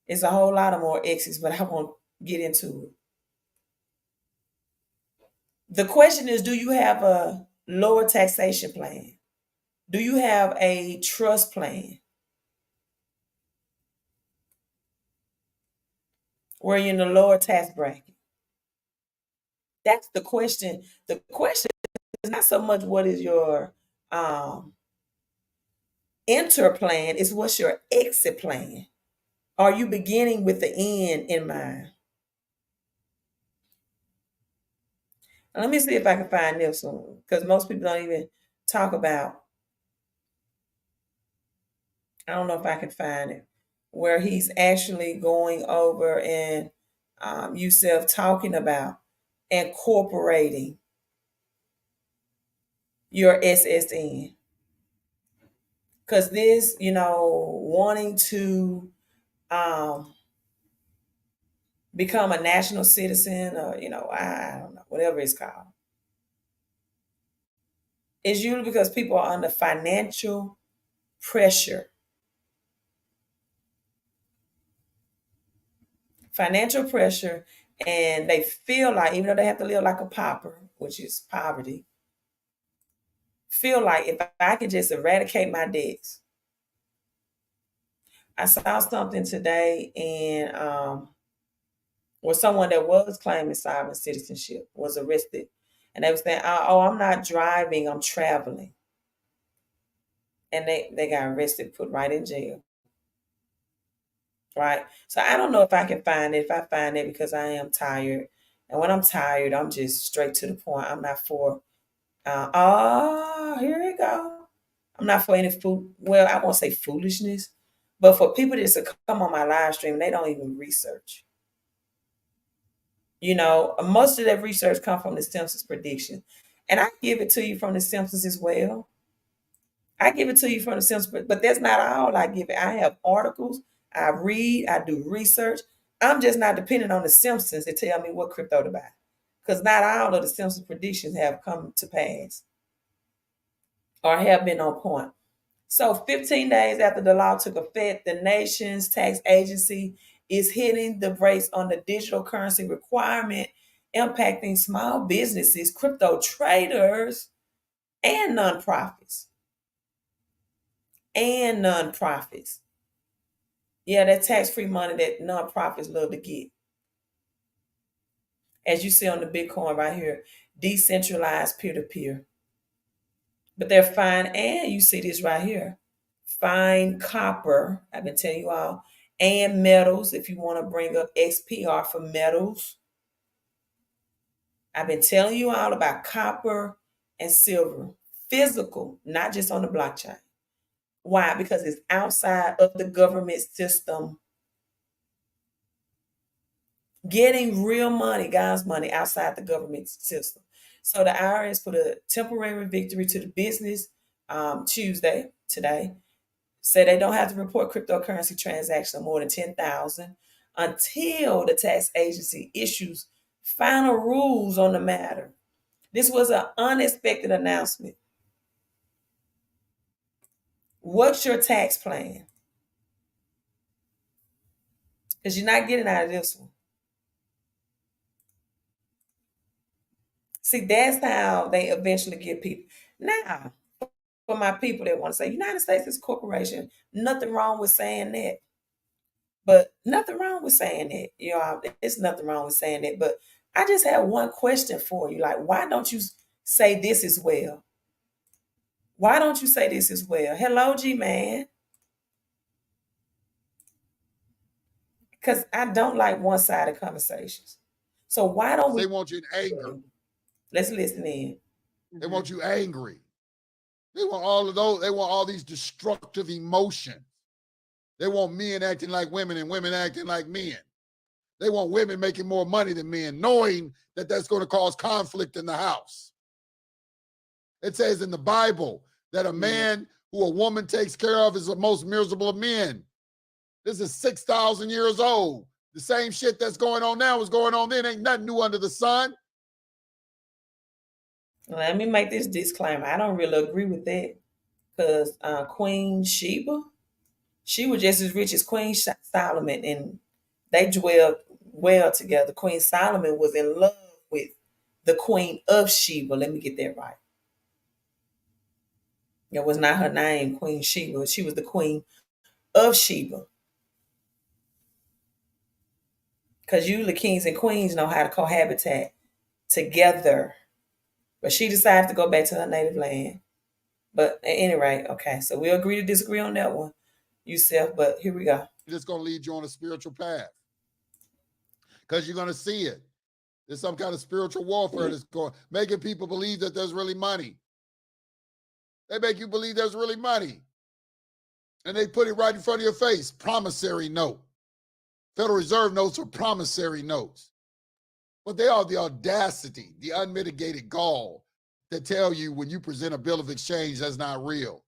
It's a whole lot of more X's, but I won't get into it. The question is, do you have a lower taxation plan? Do you have a trust plan where you're in the lower tax bracket? That's the question. The question is not so much what is your enter plan, it's what's your exit plan. Are you beginning with the end in mind? Let me see if I can find this one, because most people don't even talk about. I don't know if I can find it, where he's actually going over and Yusef talking about incorporating your SSN. Because this, wanting to become a national citizen, or, I don't know, whatever it's called, it's usually because people are under financial pressure. Financial pressure, and they feel like, even though they have to live like a pauper, which is poverty, feel like if I could just eradicate my debts. I saw something today, and where someone that was claiming sovereign citizenship was arrested, and they were saying, "Oh, I'm not driving, I'm traveling," and they got arrested, put right in jail. Right. So I don't know if I can find it. If I find it, because I am tired, and when I'm tired, I'm just straight to the point. I'm not for. Here we go. I'm not for any food. Well, I won't say foolishness, but for people that to come on my live stream, they don't even research. Most of that research come from the Simpsons prediction, and I give it to you from the Simpsons as well. I give it to you from the Simpsons, but that's not all I give it. I have articles, I read, I do research. I'm just not dependent on the Simpsons to tell me what crypto to buy, because not all of the Simpsons predictions have come to pass or have been on point. So 15 days after the law took effect, the nation's tax agency is hitting the brakes on the digital currency requirement, impacting small businesses, crypto traders, and nonprofits. Yeah, that tax-free money that nonprofits love to get. As you see on the Bitcoin right here, decentralized peer-to-peer. But they're fine, and you see this right here, fine copper, I've been telling you all, and metals, if you want to bring up XPR for metals. I've been telling you all about copper and silver, physical, not just on the blockchain. Why? Because it's outside of the government system. Getting real money, God's money, outside the government system. So the IRS put a temporary victory to the business Tuesday, today, say they don't have to report cryptocurrency transactions of more than 10,000 until the tax agency issues final rules on the matter. This was an unexpected announcement. What's your tax plan? Because you're not getting out of this one. See, that's how they eventually get people. Now, for my people that want to say United States is a corporation, nothing wrong with saying that. But nothing wrong with saying that. You know, it's nothing wrong with saying that. But I just have one question for you. Like, why don't you say this as well? Why don't you say this as well? Hello, G-Man. Because I don't like one-sided conversations. So why don't we? They want you in anger. Let's listen in. They want you angry. They want all of those. They want all these destructive emotions. They want men acting like women and women acting like men. They want women making more money than men, knowing that that's going to cause conflict in the house. It says in the Bible that a man who a woman takes care of is the most miserable of men. This is 6,000 years old. The same shit that's going on now was going on then. Ain't nothing new under the sun. Let me make this disclaimer. I don't really agree with that because Queen Sheba, she was just as rich as Queen Solomon, and they dwelled well together. Queen Solomon was in love with the Queen of Sheba. Let me get that right. It was not her name, Queen Sheba. She was the Queen of Sheba. Because usually kings and queens know how to cohabitate together. But she decided to go back to her native land. But at any rate, okay, so we agree to disagree on that one, Yusef, but here we go. It's going to lead you on a spiritual path because you're going to see it. There's some kind of spiritual warfare that's going, making people believe that there's really money. They make you believe there's really money. And they put it right in front of your face. Promissory note. Federal Reserve notes are promissory notes. But they are the audacity, the unmitigated gall that tell you when you present a bill of exchange that's not real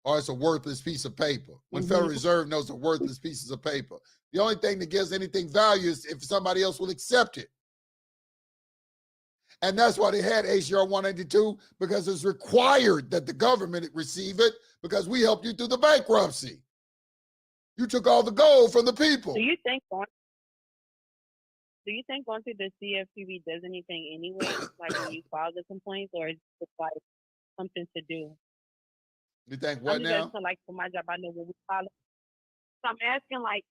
or it's a worthless piece of paper. When Federal Reserve notes are worthless pieces of paper. The only thing that gives anything value is if somebody else will accept it. And that's why they had ACR 182, because it's required that the government receive it because we helped you through the bankruptcy. You took all the gold from the people. Do you think going through the CFPB does anything anyway, like when you file the complaints, or is it like something to do? You think what now? Asking, like for my job, I know when we file it. So I'm asking, like,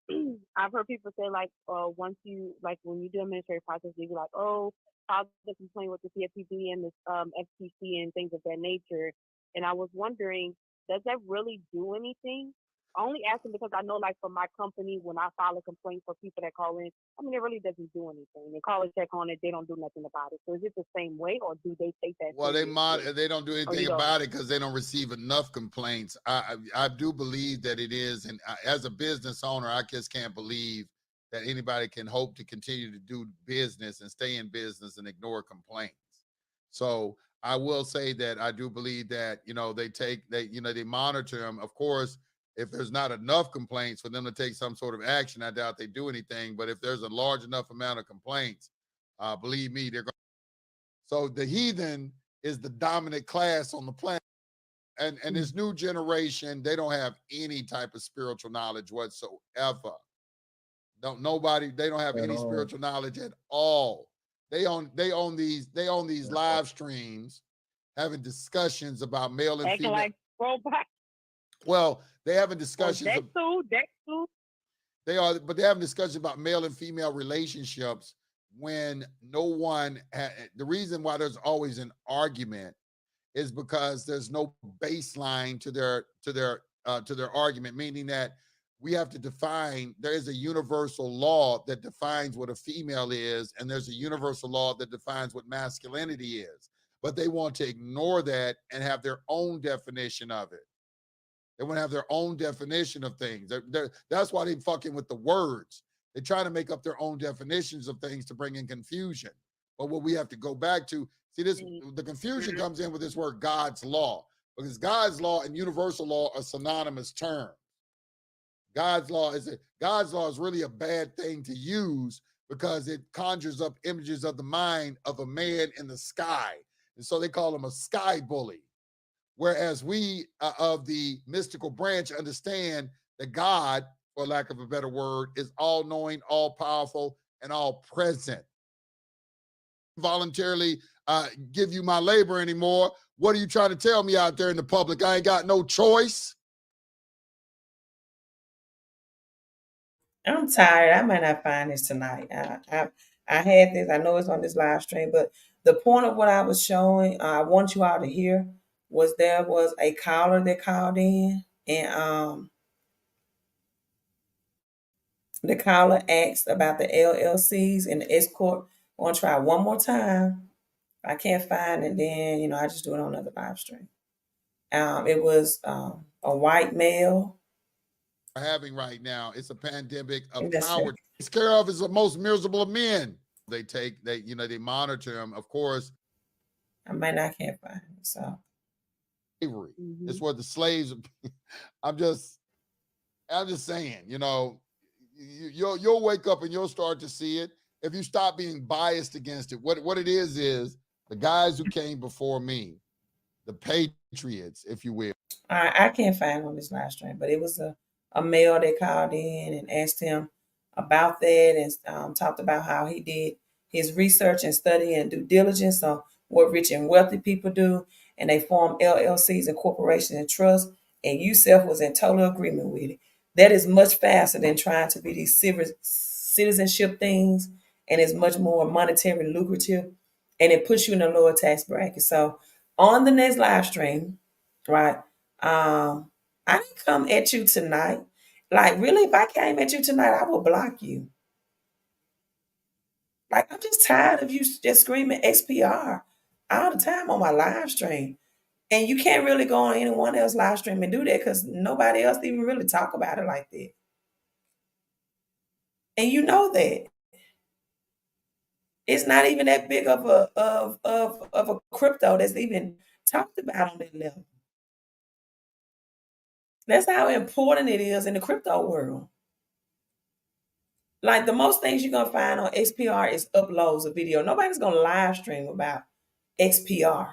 I've heard people say, like, once you, like, when you do administrative process, you be like, oh, file the complaint with the CFPB and the FTC and things of that nature. And I was wondering, does that really do anything? Only asking because I know, like, for my company, when I file a complaint for people that call in, I mean, it really doesn't do anything. They call and check on it, they don't do nothing about it. So is it the same way, or do they take that? Well, they don't do anything about it because they don't receive enough complaints. I do believe that it is, and as a business owner, I just can't believe that anybody can hope to continue to do business and stay in business and ignore complaints. So I will say that I do believe that, they monitor them. Of course, if there's not enough complaints for them to take some sort of action, I doubt they do anything. But if there's a large enough amount of complaints, believe me, they're going. So the heathen is the dominant class on the planet. And this new generation, they don't have any type of spiritual knowledge whatsoever. They don't have any spiritual knowledge at all. They own these live streams having discussions about male and female. Like robots. Well, they having discussions. That too. They are, but they're having discussions about male and female relationships when no one. The reason why there's always an argument is because there's no baseline to their argument, meaning that we have to define, there is a universal law that defines what a female is, and there's a universal law that defines what masculinity is. But they want to ignore that and have their own definition of it. They want to have their own definition of things. That's why they fucking with the words. They try to make up their own definitions of things to bring in confusion. But what we have to go back to, see this, the confusion comes in with this word God's law, because God's law and universal law are synonymous terms. God's law is really a bad thing to use because it conjures up images of the mind of a man in the sky. And so they call him a sky bully. Whereas we of the mystical branch understand that God, for lack of a better word, is all knowing, all powerful, and all present. Voluntarily give you my labor anymore. What are you trying to tell me out there in the public? I ain't got no choice. I'm tired. I might not find this tonight. I had this. I know it's on this live stream, but the point of what I was showing, I want you all to hear, was there was a caller that called in, and the caller asked about the LLCs and the S corp. I want to try one more time. If I can't find it, then I just do it on another live stream. It was a white male. Having right now, it's a pandemic of That's power. true. It's care of is the most miserable of men. They monitor him, of course. I can't find it. So slavery. It's where the slaves. I'm just saying, you'll wake up and you'll start to see it if you stop being biased against it. What it is the guys who came before me, the patriots, if you will. I can't find on this live stream, but it was a male that called in and asked him about that, and talked about how he did his research and study and due diligence on what rich and wealthy people do, and they form LLCs and corporations and trusts, and Yusef was in total agreement with it. That is much faster than trying to be these citizenship things, and it's much more monetary lucrative, and it puts you in a lower tax bracket. So on the next live stream, right, I didn't come at you tonight. Like, really, if I came at you tonight, I would block you. Like, I'm just tired of you just screaming XPR all the time on my live stream. And you can't really go on anyone else's live stream and do that because nobody else even really talk about it like that. And you know that. It's not even that big of a crypto that's even talked about on that level. That's how important it is in the crypto world. Like, the most things you're gonna find on XPR is uploads of video. Nobody's gonna live stream about XPR.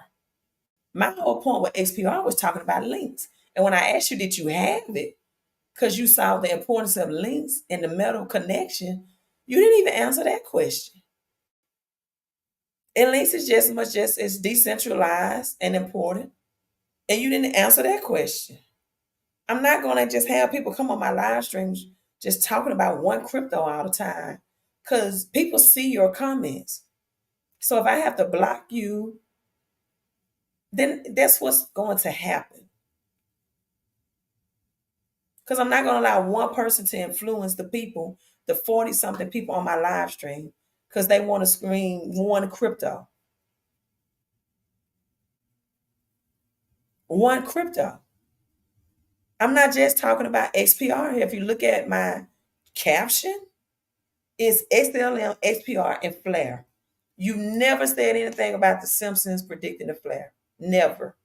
My whole point with XPR was talking about links. And when I asked you, did you have it? Because you saw the importance of links and the metal connection, you didn't even answer that question. And links is just much as it's decentralized and important. And you didn't answer that question. I'm not gonna just have people come on my live streams just talking about one crypto all the time, because people see your comments. So if I have to block you, then that's what's going to happen. Because I'm not going to allow one person to influence the people, the 40-something people on my live stream, because they want to scream one crypto. One crypto. I'm not just talking about XPR. If you look at my caption, it's XLM, XPR, and Flare. You never said anything about the Simpsons predicting the flare. Never.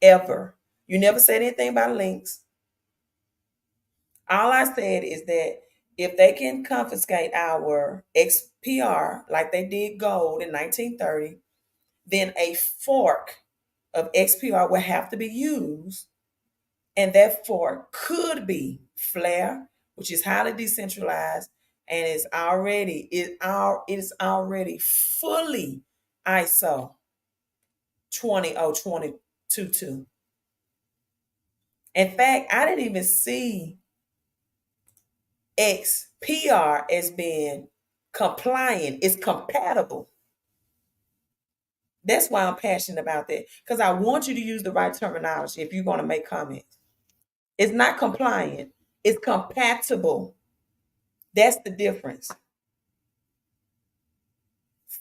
Ever. You never said anything about links. All I said is that if they can confiscate our XPR like they did gold in 1930, then a fork of XPR will have to be used. And that fork could be Flare, which is highly decentralized, and it is already fully ISO 20022. In fact, I didn't even see XPR as being compliant. It's compatible. That's why I'm passionate about that, because I want you to use the right terminology if you're going to make comments. It's not compliant. It's compatible. That's the difference.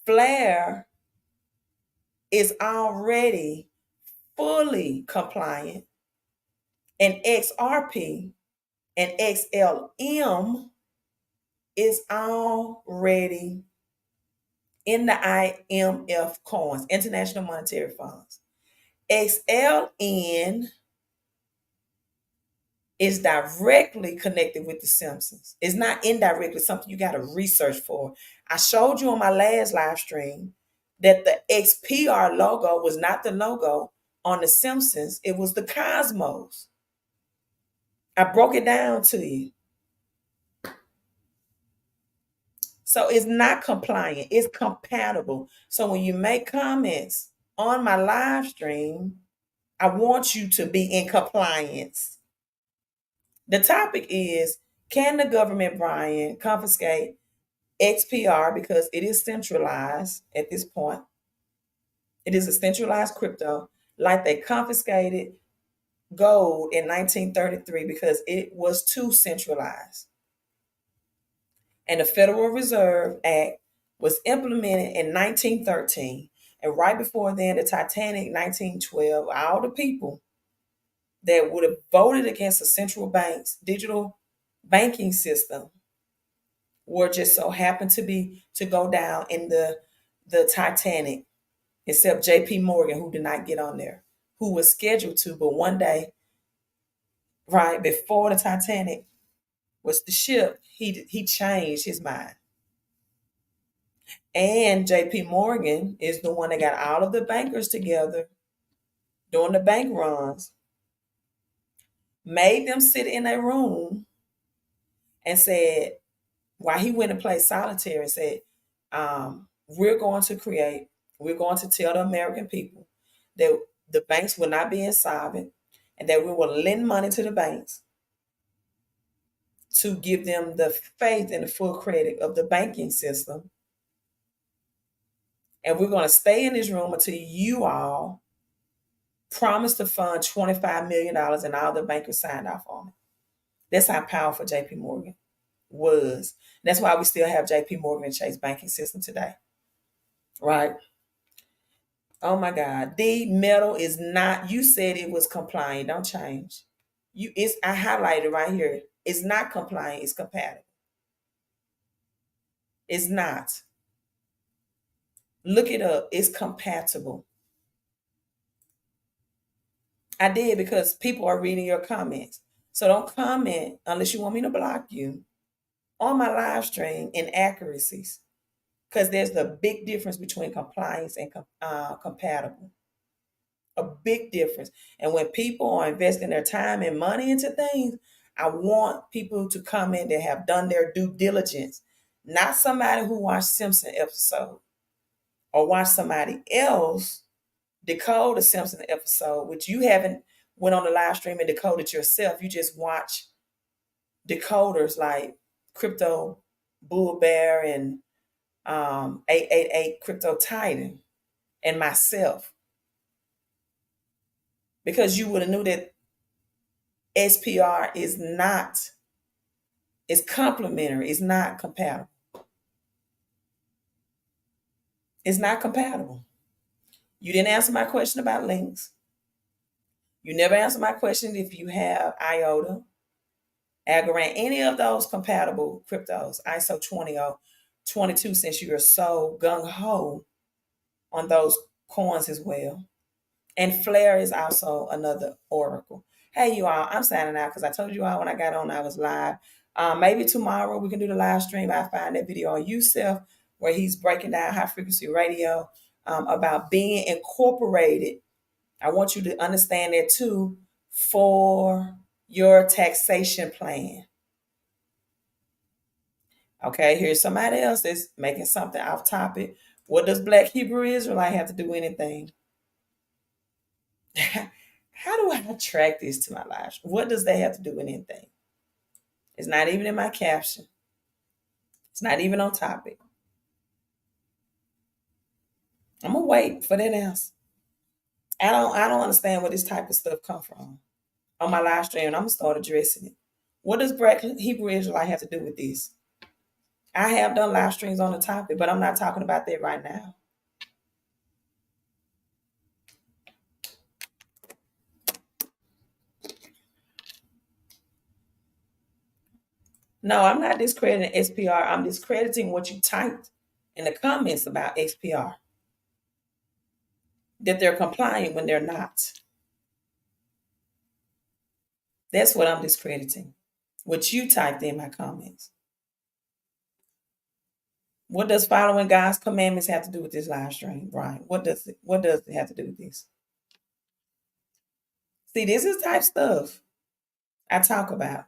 Flare is already fully compliant, and XRP and XLM is already in the IMF coins, International Monetary Funds. XLN is directly connected with the Simpsons. It's not indirectly, something you got to research for. I showed you on my last live stream that the XPR logo was not the logo on the Simpsons. It was the cosmos. I broke it down to you. So it's not compliant. It's compatible. So when you make comments on my live stream, I want you to be in compliance. The topic is, can the government, Brian, confiscate XPR because it is centralized at this point? It is a centralized crypto, like they confiscated gold in 1933 because it was too centralized. And the Federal Reserve Act was implemented in 1913. And right before then, the Titanic 1912, all the people that would have voted against the central bank's digital banking system were just so happened to go down in the Titanic, except J.P. Morgan, who did not get on there, who was scheduled to, but one day, right before the Titanic was the ship, he changed his mind. And J.P. Morgan is the one that got all of the bankers together during the bank runs, made them sit in a room and said, while he went and played solitaire, and said, we're going to tell the American people that the banks will not be insolvent and that we will lend money to the banks to give them the faith and the full credit of the banking system. And we're going to stay in this room until you all promise to fund $25 million, and all the bankers signed off on it. That's how powerful JP Morgan was. That's why we still have JP Morgan and Chase banking system today. Right? Oh my God. The metal is not, you said it was compliant. Don't change. I highlighted right here. It's not compliant, it's compatible. It's not. Look it up. It's compatible. I did because people are reading your comments. So don't comment unless you want me to block you on my live stream inaccuracies, because there's a big difference between compliance and compatible. A big difference. And when people are investing their time and money into things, I want people to comment that have done their due diligence, not somebody who watched Simpson episode or watched somebody else decode a Simpson episode, which you haven't went on the live stream and decoded yourself. You just watch decoders like Crypto Bull Bear and 888 Crypto Titan and myself, because you would have knew that SPR is not, it's complementary, it's not compatible. It's not compatible. You didn't answer my question about links. You never answered my question if you have IOTA, Algorand, any of those compatible cryptos, ISO 2022, since you are so gung-ho on those coins as well. And Flare is also another oracle. Hey, you all, I'm signing out because I told you all when I got on I was live. Maybe tomorrow we can do the live stream. I find that video on Yusef where he's breaking down high frequency radio about being incorporated. I want you to understand that too for your taxation plan. Okay, here's somebody else that's making something off topic. What does Black Hebrew Israelite have to do anything? How do I attract this to my life? What does that have to do with anything? It's not even in my caption. It's not even on topic. I'm gonna wait for that answer. I don't understand where this type of stuff come from on my live stream, and I'm gonna start addressing it. What does Black Hebrew Israelite have to do with this? I have done live streams on the topic, but I'm not talking about that right now. No, I'm not discrediting XPR. I'm discrediting what you typed in the comments about XPR. That they're complying when they're not. That's what I'm discrediting. What you typed in my comments. What does following God's commandments have to do with this live stream, Brian? What does it have to do with this? See, this is type stuff I talk about.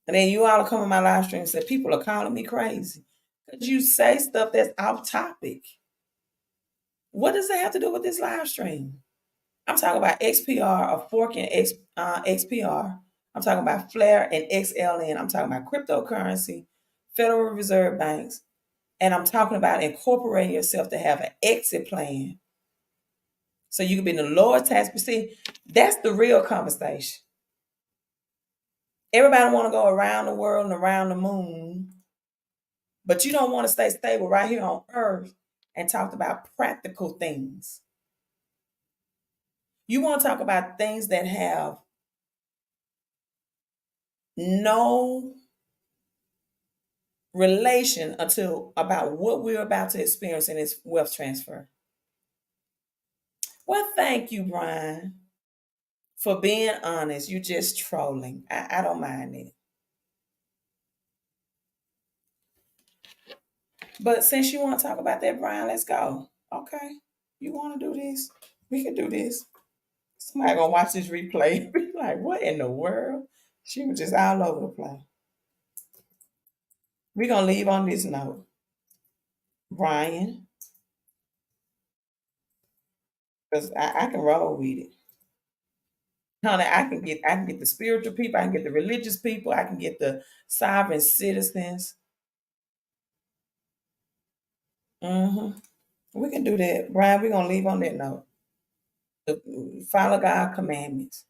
And then you all come on my live stream and say, people are calling me crazy. Because you say stuff that's off topic. What does it have to do with this live stream? I'm talking about XPR or Fork and XPR. I'm talking about Flare and XLN. I'm talking about cryptocurrency, Federal Reserve banks. And I'm talking about incorporating yourself to have an exit plan. So you can be in the lower tax. But see, that's the real conversation. Everybody want to go around the world and around the moon, but you don't want to stay stable right here on Earth and talk about practical things. You want to talk about things that have no relation until about what we're about to experience in this wealth transfer. Well, thank you, Brian, for being honest. You're just trolling. I don't mind it. But since you want to talk about that, Brian, let's go. Okay. You want to do this? We can do this. Somebody gonna watch this replay. Be like, what in the world? She was just all over the place. We're gonna leave on this note. Brian, because I can roll with it. Honey, I can get the spiritual people, I can get the religious people, I can get the sovereign citizens. We can do that. Brian, we're gonna leave on that note. Follow God's commandments.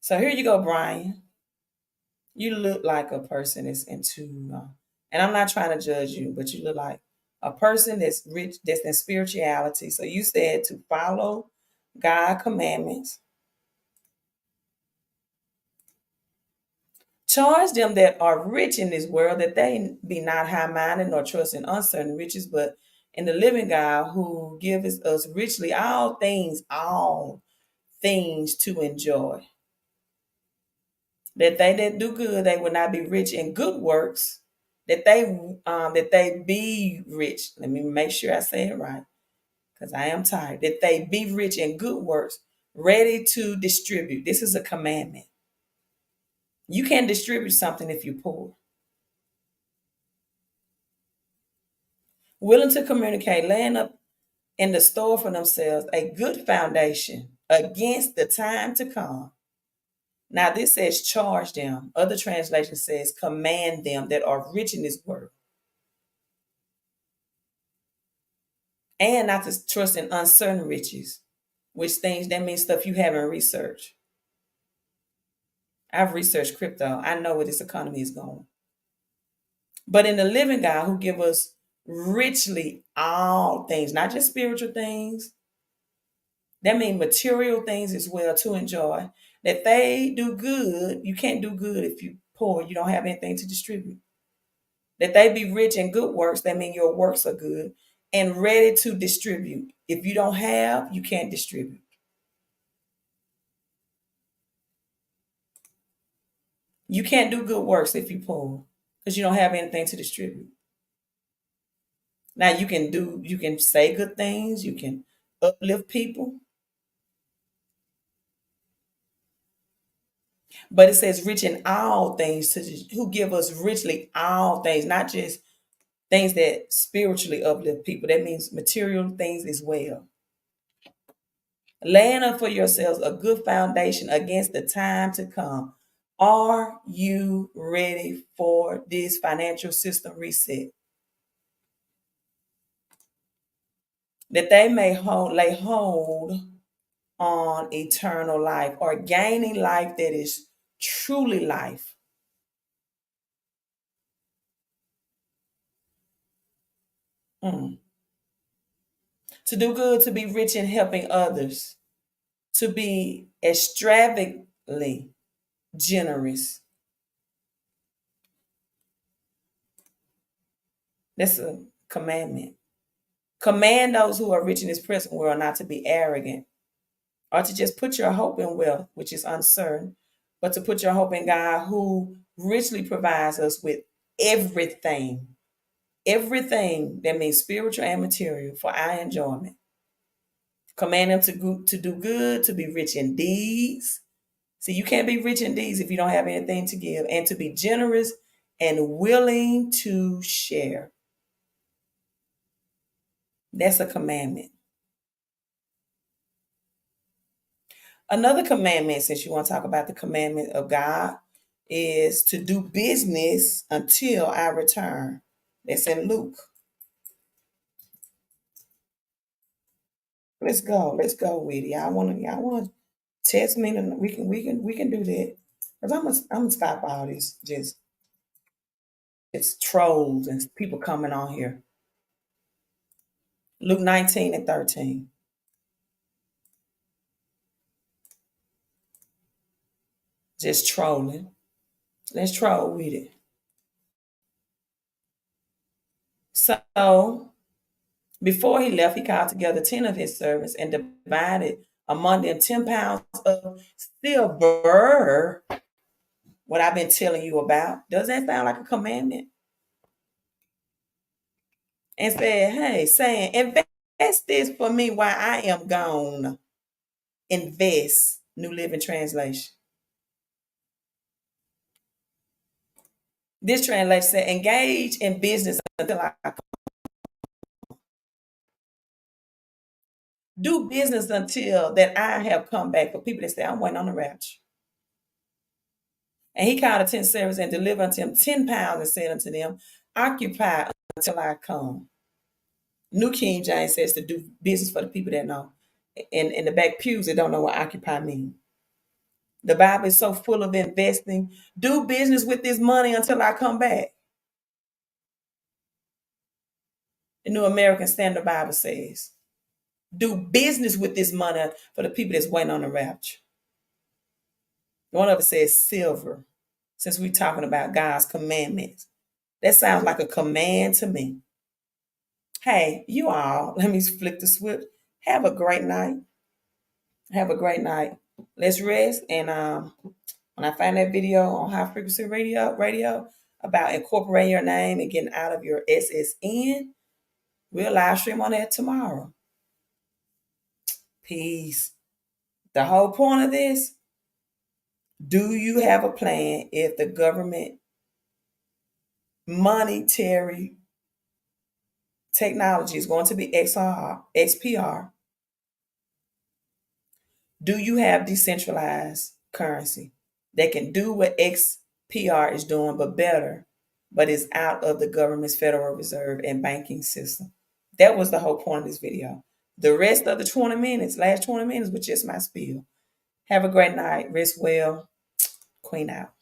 So here you go, Brian. You look like a person that's into, and I'm not trying to judge you, but you look like a person that's rich, that's in spirituality. So you said to follow God's commandments. Charge them that are rich in this world that they be not high-minded nor trust in uncertain riches, but in the living God who gives us richly all things to enjoy. That they that do good, they will not be rich in good works. That they be rich. Let me make sure I say it right, because I am tired. That they be rich in good works, ready to distribute. This is a commandment. You can't distribute something if you're poor. Willing to communicate, laying up in the store for themselves a good foundation against the time to come. Now this says charge them. Other translation says command them that are rich in this world. And not to trust in uncertain riches, which things, that means stuff you haven't researched. I've researched crypto. I know where this economy is going. But in the living God who give us richly all things, not just spiritual things. That means material things as well to enjoy. That they do good. You can't do good if you're poor. You don't have anything to distribute. That they be rich in good works. That means your works are good and ready to distribute. If you don't have, you can't distribute. You can't do good works if you're poor because you don't have anything to distribute. Now you can say good things. You can uplift people. But it says rich in all things, who give us richly all things, not just things that spiritually uplift people. That means material things as well. Laying up for yourselves a good foundation against the time to come. Are you ready for this financial system reset? That they may lay hold on eternal life or gaining life that is truly life. To do good, to be rich in helping others, to be extravagantly generous. That's a commandment. Command those who are rich in this present world not to be arrogant or to just put your hope in wealth, which is uncertain, but to put your hope in God who richly provides us with everything. Everything that means spiritual and material for our enjoyment. Command them to do good, to be rich in deeds. See, you can't be rich in deeds if you don't have anything to give, and to be generous and willing to share. That's a commandment. Another commandment, since you want to talk about the commandment of God, is to do business until I return. That's in Luke. Let's go with it. Y'all want to text me, and we can do that. Cause I'm gonna stop all this. Just it's trolls and people coming on here. Luke 19 and 13. Just trolling. Let's troll with it. So before he left, he called together 10 of his servants and divided among them 10 pounds of silver. What I've been telling you about. Does that sound like a commandment? And said, hey, saying, invest this for me while I am gone. Invest. New Living Translation. This translation said, engage in business until I come. Do business until that I have come back. For people that say, I'm waiting on the rapture. And he called the 10 servants and delivered unto him 10 pounds and said unto them, occupy until I come. New King James says to do business for the people that know. In the back pews, they don't know what occupy means. The Bible is so full of investing. Do business with this money until I come back. The New American Standard Bible says, do business with this money for the people that's waiting on the rapture. One of it says silver, since we're talking about God's commandments. That sounds like a command to me. Hey, you all, let me flick the switch. Have a great night. Have a great night. Let's rest. And when I find that video on High Frequency Radio about incorporating your name and getting out of your SSN, we'll live stream on that tomorrow. Peace. The whole point of this, do you have a plan if the government monetary technology is going to be XPR? Do you have decentralized currency that can do what XPR is doing, but better, but is out of the government's Federal Reserve and banking system? That was the whole point of this video. The rest of the last 20 minutes was just my spiel. Have a great night. Rest well. Queen out.